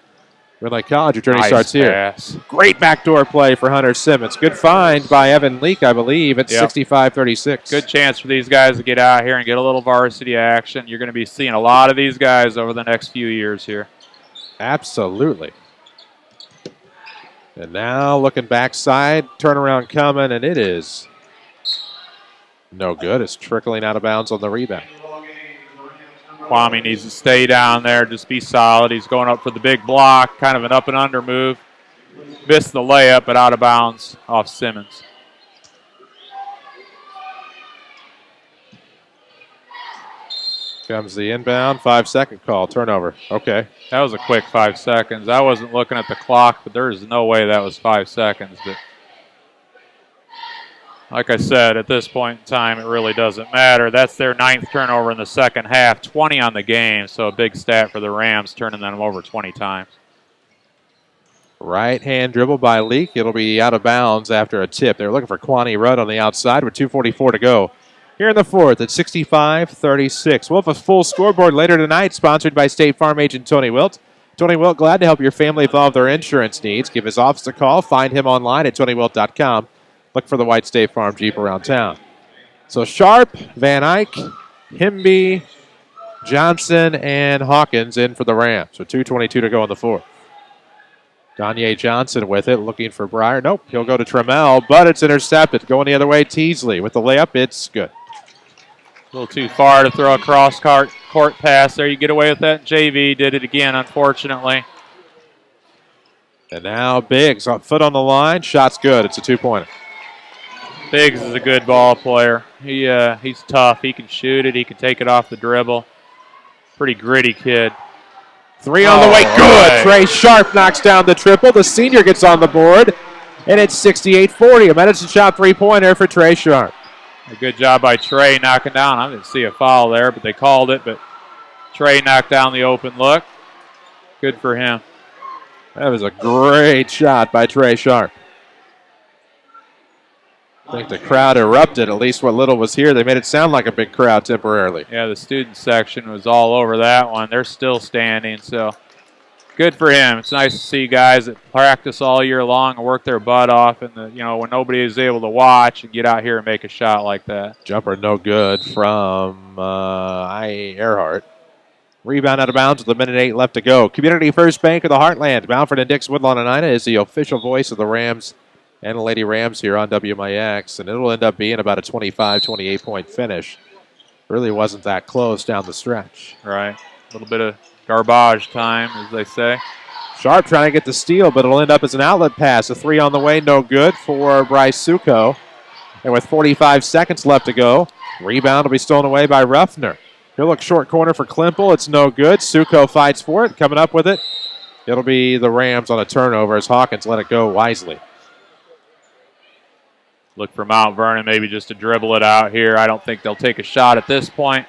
Speaker 2: Rim Lake College, your journey starts here. Great backdoor play for Hunter Simmons. Good find by Evan Leak, I believe. It's 65-36.
Speaker 3: Good chance for these guys to get out here and get a little varsity action. You're going to be seeing a lot of these guys over the next few years here.
Speaker 2: Absolutely. And now looking backside, turnaround coming, and it is no good. It's trickling out of bounds on the rebound.
Speaker 3: Kwame needs to stay down there, just be solid. He's going up for the big block, kind of an up and under move. Missed the layup, but out of bounds off Simmons.
Speaker 2: Comes the inbound, 5-second call, turnover. Okay.
Speaker 3: That was a quick 5 seconds. I wasn't looking at the clock, but there is no way that was 5 seconds. But like I said, at this point in time, it really doesn't matter. That's their 9th turnover in the second half, 20 on the game, so a big stat for the Rams, turning them over 20 times.
Speaker 2: Right hand dribble by Leak. It'll be out of bounds after a tip. They're looking for Kwani Rudd on the outside with 2:44 to go. Here in the fourth at 65-36. We'll have a full scoreboard later tonight, sponsored by State Farm agent Tony Wilt. Tony Wilt, glad to help your family with all of their insurance needs. Give his office a call. Find him online at TonyWilt.com. Look for the white State Farm Jeep around town. So Sharp, Van Eyck, Himby, Johnson, and Hawkins in for the Rams. So 2:22 to go in the fourth. Danye Johnson with it, looking for Breyer. Nope, he'll go to Trammell, but it's intercepted. Going the other way, Teasley with the layup. It's good.
Speaker 3: A little too far to throw a cross-court pass there. You get away with that. JV did it again, unfortunately.
Speaker 2: And now Biggs, foot on the line. Shot's good. It's a two-pointer.
Speaker 3: Biggs is a good ball player. He's tough. He can shoot it. He can take it off the dribble. Pretty gritty kid.
Speaker 2: Three on the way. Good. Trey Sharp knocks down the triple. The senior gets on the board, and it's 68-40. A Medicine Shop three-pointer for Trey Sharp.
Speaker 3: A good job by Trey knocking down. I didn't see a foul there, but they called it. But Trey knocked down the open look. Good for him.
Speaker 2: That was a great shot by Trey Sharp. I think the crowd erupted, at least what little was here. They made it sound like a big crowd temporarily.
Speaker 3: Yeah, the student section was all over that one. They're still standing, so good for him. It's nice to see guys that practice all year long and work their butt off, and when nobody is able to watch and get out here and make a shot like that.
Speaker 2: Jumper no good from Earhart. Rebound out of bounds with 1:08 left to go. Community First Bank of the Heartland. Mountford and Dix Woodlawn and Ina is the official voice of the Rams and the Lady Rams here on WMIX, and it'll end up being about a 25, 28-point finish. Really wasn't that close down the stretch.
Speaker 3: Right. A little bit of garbage time, as they say.
Speaker 2: Sharp trying to get the steal, but it'll end up as an outlet pass. A three on the way, no good for Bryce Suko. And with 45 seconds left to go, rebound will be stolen away by Ruffner. He'll look short corner for Klimple. It's no good. Suko fights for it. Coming up with it, it'll be the Rams on a turnover as Hawkins let it go wisely.
Speaker 3: Look for Mount Vernon maybe just to dribble it out here. I don't think they'll take a shot at this point.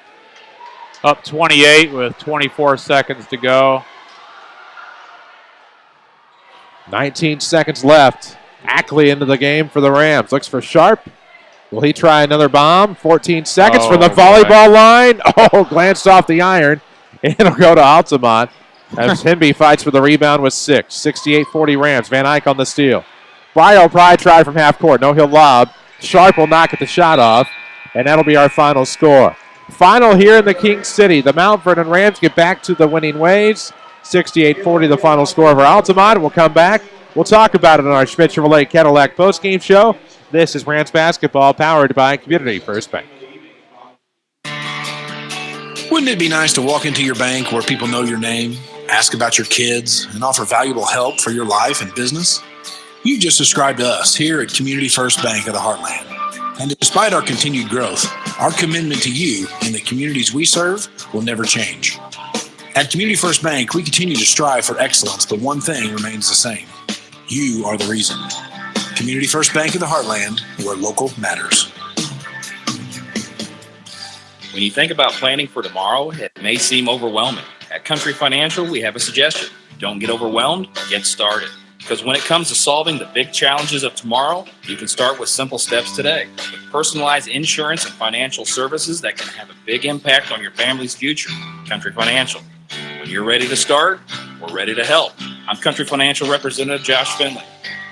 Speaker 3: Up 28 with 24 seconds to go.
Speaker 2: 19 seconds left. Ackley into the game for the Rams. Looks for Sharp. Will he try another bomb? 14 seconds from the volleyball line. Oh, glanced off the iron. And it'll go to Altamont as Hinby fights for the rebound with 6. 68-40 Rams. Van Eyck on the steal. Brio will probably try from half court. No, he'll lob. Sharp will knock the shot off. And that'll be our final score. Final here in the King City. The Mount Vernon Rams get back to the winning ways. 68-40 the final score over Altamont. We'll come back. We'll talk about it on our Schmidt Chevrolet Cadillac postgame show. This is Rams basketball powered by Community First Bank.
Speaker 4: Wouldn't it be nice to walk into your bank where people know your name, ask about your kids, and offer valuable help for your life and business? You just subscribed to us here at Community First Bank of the Heartland. And despite our continued growth, our commitment to you and the communities we serve will never change. At Community First Bank, we continue to strive for excellence, but one thing remains the same. You are the reason. Community First Bank of the Heartland, where local matters.
Speaker 6: When you think about planning for tomorrow, it may seem overwhelming. At Country Financial, we have a suggestion. Don't get overwhelmed, get started. Because when it comes to solving the big challenges of tomorrow, you can start with simple steps today. With personalized insurance and financial services that can have a big impact on your family's future. Country Financial. When you're ready to start, we're ready to help. I'm Country Financial Representative Josh Finley.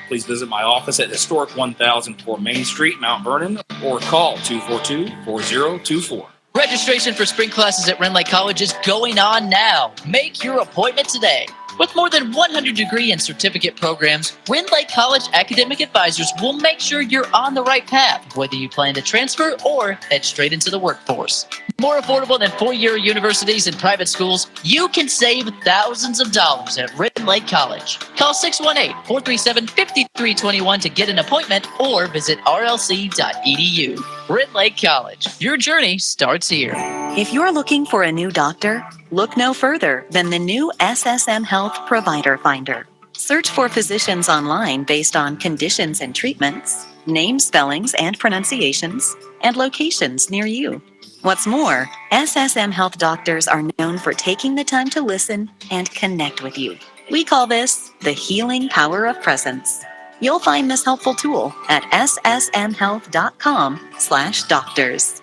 Speaker 6: Please visit my office at historic 1004 Main Street, Mount Vernon, or call 242-4024.
Speaker 11: Registration for spring classes at Rend Lake College is going on now. Make your appointment today. With more than 100 degree and certificate programs, Rend Lake College academic advisors will make sure you're on the right path, whether you plan to transfer or head straight into the workforce. More affordable than four-year universities and private schools, you can save thousands of dollars at Rend Lake College. Call 618-437-5321 to get an appointment or visit rlc.edu. Rend Lake College. Your journey starts here.
Speaker 12: If you're looking for a new doctor, look no further than the new SSM Health Provider Finder. Search for physicians online based on conditions and treatments, name spellings and pronunciations, and locations near you. What's more, SSM Health doctors are known for taking the time to listen and connect with you. We call this the healing power of presence. You'll find this helpful tool at ssmhealth.com/doctors.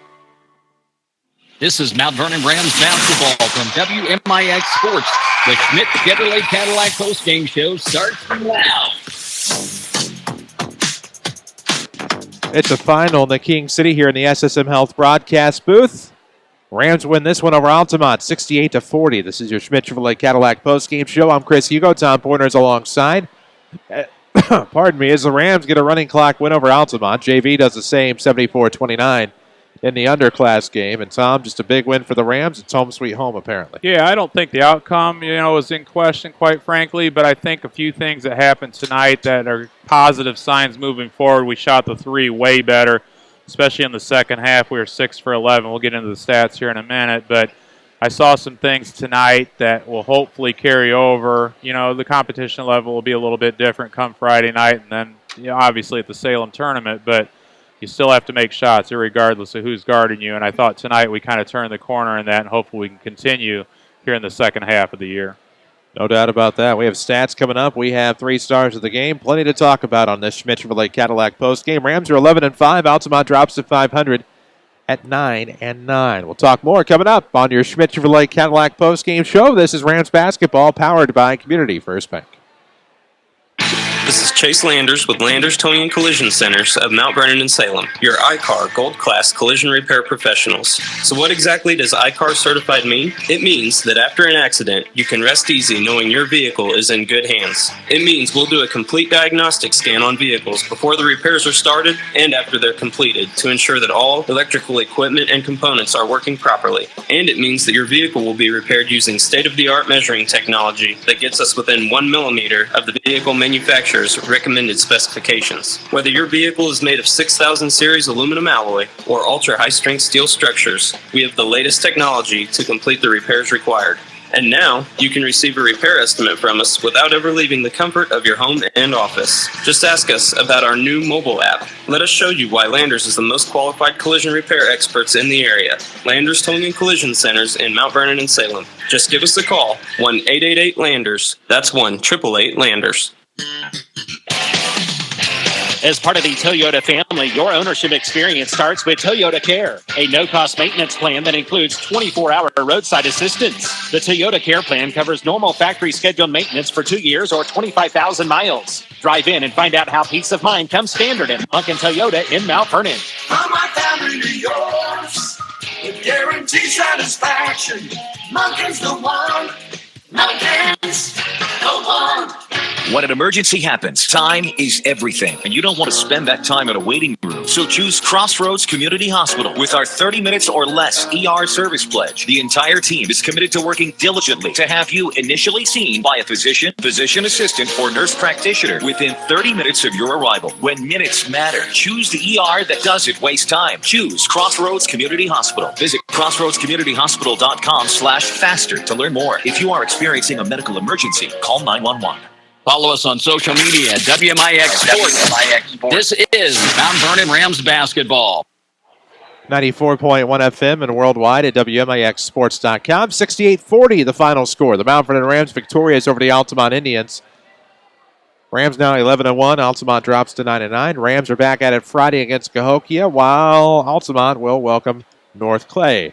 Speaker 1: This is Mount Vernon Rams basketball from WMIX Sports. The Schmidt Chevrolet Cadillac postgame show starts now.
Speaker 2: It's a final in the King City here in the SSM Health broadcast booth. Rams win this one over Altamont, 68-40. This is your Schmidt Chevrolet Cadillac postgame show. I'm Chris Hugo. Tom Pointer's alongside. Pardon me, as the Rams get a running clock win over Altamont. JV does the same, 74-29 in the underclass game. And Tom, just a big win for the Rams. It's home sweet home, apparently.
Speaker 3: Yeah, I don't think the outcome, was in question, quite frankly, but I think a few things that happened tonight that are positive signs moving forward. We shot the three way better, especially in the second half. We were 6 for 11. We'll get into the stats here in a minute, but I saw some things tonight that will hopefully carry over. The competition level will be a little bit different come Friday night and then, obviously at the Salem tournament, but you still have to make shots regardless of who's guarding you. And I thought tonight we kind of turned the corner in that, and hopefully we can continue here in the second half of the year.
Speaker 2: No doubt about that. We have stats coming up. We have 3 stars of the game. Plenty to talk about on this Schmidt Chevrolet Cadillac postgame. Rams are 11-5. Altamont drops to 500 at 9-9. We'll talk more coming up on your Schmidt Chevrolet Cadillac postgame show. This is Rams basketball powered by Community First Bank.
Speaker 13: This is Chase Landers with Landers Towing and Collision Centers of Mount Vernon and Salem, your iCar Gold Class collision repair professionals. So what exactly does iCar Certified mean? It means that after an accident, you can rest easy knowing your vehicle is in good hands. It means we'll do a complete diagnostic scan on vehicles before the repairs are started and after they're completed to ensure that all electrical equipment and components are working properly. And it means that your vehicle will be repaired using state-of-the-art measuring technology that gets us within 1 millimeter of the vehicle manufacturer's recommended specifications. Whether your vehicle is made of 6000 series aluminum alloy or ultra high strength steel structures, we have the latest technology to complete the repairs required. And now, you can receive a repair estimate from us without ever leaving the comfort of your home and office. Just ask us about our new mobile app. Let us show you why Landers is the most qualified collision repair experts in the area. Landers Towing and Collision Centers in Mount Vernon and Salem. Just give us a call, 1-888-LANDERS. That's 1-888-LANDERS.
Speaker 8: As part of the Toyota family, your ownership experience starts with Toyota Care, a no-cost maintenance plan that includes 24-hour roadside assistance. The Toyota Care plan covers normal factory scheduled maintenance for 2 years or 25,000 miles. Drive in and find out how peace of mind comes standard at Munkin Toyota in Mount Vernon.
Speaker 22: From my family to yours, with guaranteed satisfaction. Munkin's the one. Munkin's the one.
Speaker 18: When an emergency happens, time is everything, and you don't want to spend that time in a waiting room. So choose Crossroads Community Hospital with our 30 minutes or less ER service pledge. The entire team is committed to working diligently to have you initially seen by a physician, physician assistant, or nurse practitioner within 30 minutes of your arrival. When minutes matter, choose the ER that doesn't waste time. Choose Crossroads Community Hospital. Visit crossroadscommunityhospital.com/faster to learn more. If you are experiencing a medical emergency, call 911.
Speaker 1: Follow us on social media at WMIX Sports. This is Mount Vernon Rams basketball.
Speaker 2: 94.1 FM and worldwide at WMIXsports.com. 68-40 the final score. The Mount Vernon Rams victorious over the Altamont Indians. Rams now 11-1. Altamont drops to 9-9. Rams are back at it Friday against Cahokia, while Altamont will welcome North Clay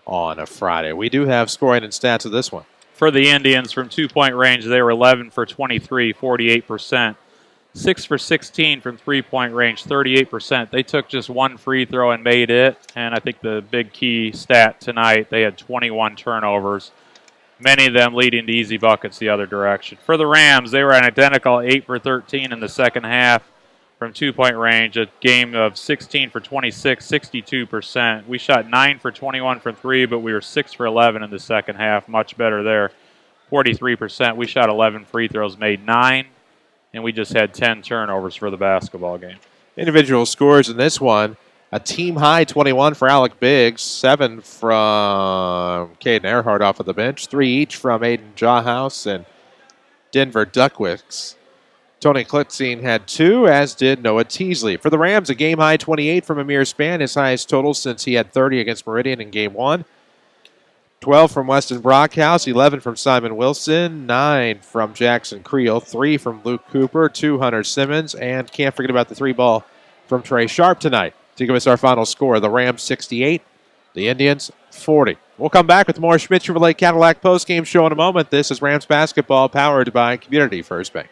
Speaker 2: on a Friday. We do have scoring and stats of this one.
Speaker 3: For the Indians, from two-point range, they were 11 for 23, 48%. 6 for 16 from three-point range, 38%. They took just one free throw and made it. And I think the big key stat tonight, they had 21 turnovers, many of them leading to easy buckets the other direction. For the Rams, they were an identical 8 for 13 in the second half from two-point range, a game of 16 for 26, 62%. We shot 9 for 21 from three, but we were 6 for 11 in the second half. Much better there, 43%. We shot 11 free throws, made 9, and we just had 10 turnovers for the basketball game.
Speaker 2: Individual scores in this one, a team-high 21 for Alec Biggs, 7 from Caden Earhart off of the bench, 3 each from Aiden Jawhouse and Denver Duckwicks. Tony Klitzing had 2, as did Noah Teasley. For the Rams, a game-high 28 from Amir Spann, his highest total since he had 30 against Meridian in Game 1. 12 from Weston Brockhouse, 11 from Simon Wilson, 9 from Jackson Creel, 3 from Luke Cooper, 2 Hunter Simmons, and can't forget about the 3 ball from Trey Sharp tonight. To give us our final score, the Rams 68, the Indians 40. We'll come back with more Schmidt Chevrolet Cadillac postgame show in a moment. This is Rams basketball powered by Community First Bank.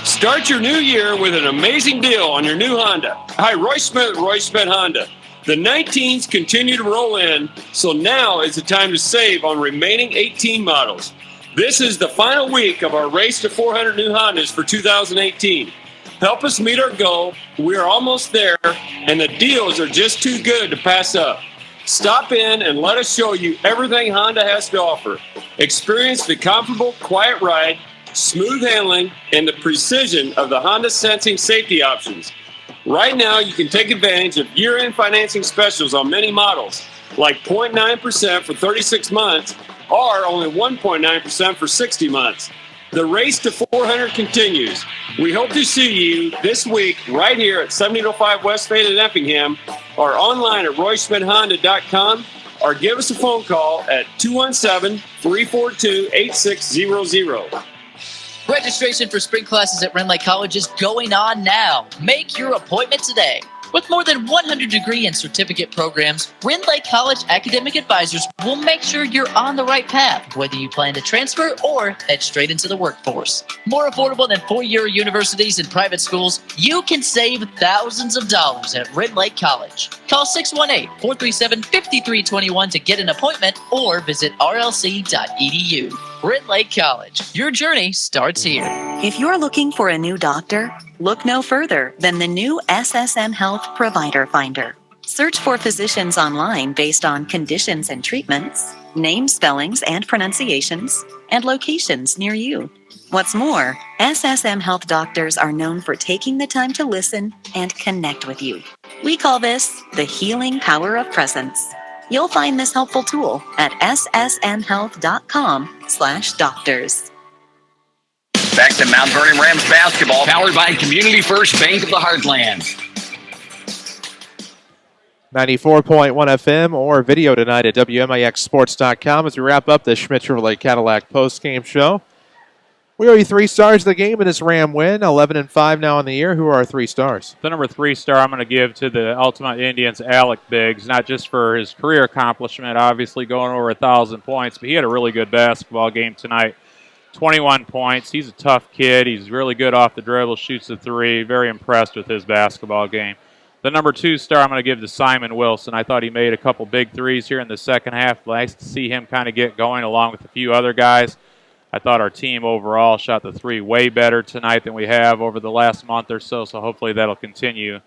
Speaker 5: Start your new year with an amazing deal on your new Honda. Hi, Roy Smith, Roy Smith Honda. The 19s continue to roll in, so now is the time to save on remaining 18 models. This is the final week of our race to 400 new Hondas for 2018. Help us meet our goal. We are almost there, and the deals are just too good to pass up. Stop in and let us show you everything Honda has to offer. Experience the comfortable, quiet ride, smooth handling, and the precision of the Honda Sensing safety options. Right now, you can take advantage of year-end financing specials on many models, like 0.9% for 36 months or only 1.9% for 60 months. The race to 400 continues. We hope to see you this week right here at 1705 West Fayette in Effingham or online at roysmithhonda.com or give us a phone call at 217-342-8600.
Speaker 11: Registration for spring classes at Rend Lake College is going on now. Make your appointment today. With more than 100 degree and certificate programs, Rend Lake College academic advisors will make sure you're on the right path, whether you plan to transfer or head straight into the workforce. More affordable than four-year universities and private schools, you can save thousands of dollars at Rend Lake College. Call 618-437-5321 to get an appointment or visit rlc.edu. Rend Lake College. Your journey starts here.
Speaker 12: If you're looking for a new doctor, look no further than the new SSM Health Provider Finder. Search for physicians online based on conditions and treatments, name spellings and pronunciations, and locations near you. What's more, SSM Health doctors are known for taking the time to listen and connect with you. We call this the healing power of presence. You'll find this helpful tool at ssmhealth.com/doctors.
Speaker 1: Back to Mount Vernon Rams basketball, powered by Community First Bank of the Heartland.
Speaker 2: 94.1 FM or video tonight at WMIXSports.com as we wrap up the Schmidt Chevrolet Cadillac postgame show. We owe you 3 stars of the game in this Ram win, 11-5 now on the year. Who are our 3 stars?
Speaker 3: The number 3 star I'm going to give to the Altamont Indians, Alec Biggs, not just for his career accomplishment, obviously going over 1,000 points, but he had a really good basketball game tonight. 21 points. He's a tough kid. He's really good off the dribble, shoots the 3. Very impressed with his basketball game. The number 2 star I'm going to give to Simon Wilson. I thought he made a couple big threes here in the second half. Nice to see him kind of get going along with a few other guys. I thought our team overall shot the 3 way better tonight than we have over the last month or so, so hopefully that'll continue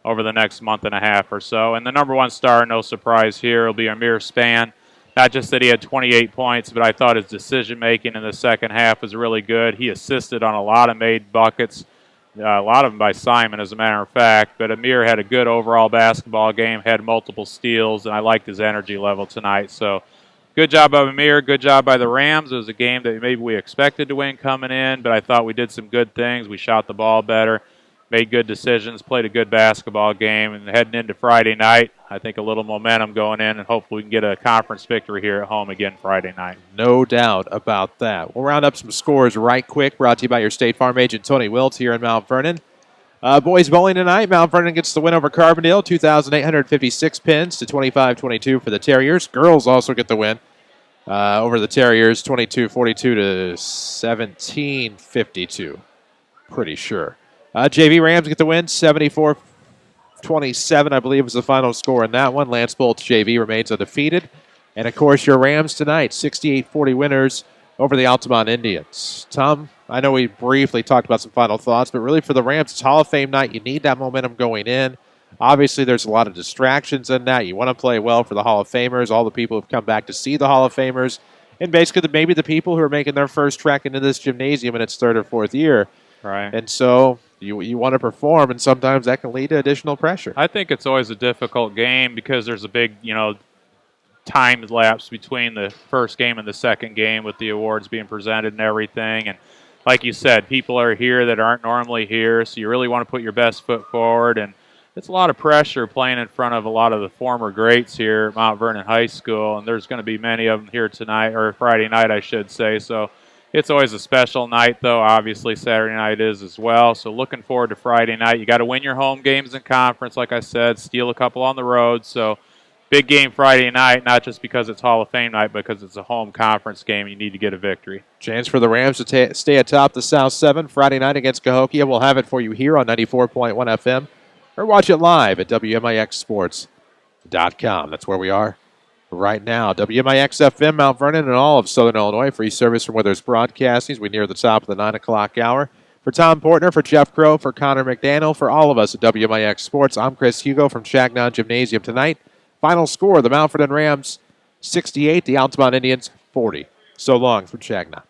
Speaker 3: over the next month and a half or so. And the number 1 star, no surprise here, will be Amir Span. Not just that he had 28 points, but I thought his decision-making in the second half was really good. He assisted on a lot of made buckets. A lot of them by Simon, as a matter of fact. But Amir had a good overall basketball game, had multiple steals, and I liked his energy level tonight. So good job by Amir, good job by the Rams. It was a game that maybe we expected to win coming in, but I thought we did some good things. We shot the ball better, made good decisions, played a good basketball game, and heading into Friday night, I think a little momentum going in, and hopefully we can get a conference victory here at home again Friday night.
Speaker 2: No doubt about that. We'll round up some scores right quick, brought to you by your State Farm agent, Tony Wilt, here in Mount Vernon. Boys bowling tonight. Mount Vernon gets the win over Carbondale, 2,856 pins to 25-22 for the Terriers. Girls also get the win over the Terriers, 22-42 to 17-52. Pretty sure. JV Rams get the win, 74-27, I believe, was the final score in that one. Lance Bolt's JV remains undefeated. And, of course, your Rams tonight, 68-40 winners over the Altamont Indians. Tom, I know we briefly talked about some final thoughts, but really for the Rams, it's Hall of Fame night. You need that momentum going in. Obviously, there's a lot of distractions in that. You want to play well for the Hall of Famers, all the people who've come back to see the Hall of Famers, and basically maybe the people who are making their first trek into this gymnasium in its 3rd or 4th year.
Speaker 3: Right.
Speaker 2: And so you want to perform, and sometimes that can lead to additional pressure.
Speaker 3: I think it's always a difficult game because there's a big, time lapse between the first game and the second game with the awards being presented and everything. And like you said, people are here that aren't normally here, so you really want to put your best foot forward. And it's a lot of pressure playing in front of a lot of the former greats here at Mount Vernon High School, and there's going to be many of them here tonight, or Friday night, I should say. So it's always a special night, though. Obviously, Saturday night is as well. So looking forward to Friday night. You got to win your home games in conference, like I said, steal a couple on the road. So big game Friday night, not just because it's Hall of Fame night, but because it's a home conference game. You need to get a victory.
Speaker 2: Chance for the Rams to stay atop the South 7 Friday night against Cahokia. We'll have it for you here on 94.1 FM or watch it live at WMIXSports.com. That's where we are right now. WMIX FM, Mount Vernon, and all of Southern Illinois. Free service from Withers Broadcasting. We near the top of the 9 o'clock hour. For Tom Portner, for Jeff Crow, for Connor McDaniel, for all of us at WMIX Sports, I'm Chris Hugo from Shagnon Gymnasium tonight. Final score, the Mount Vernon Rams 68, the Altamont Indians 40. So long from Shagnon.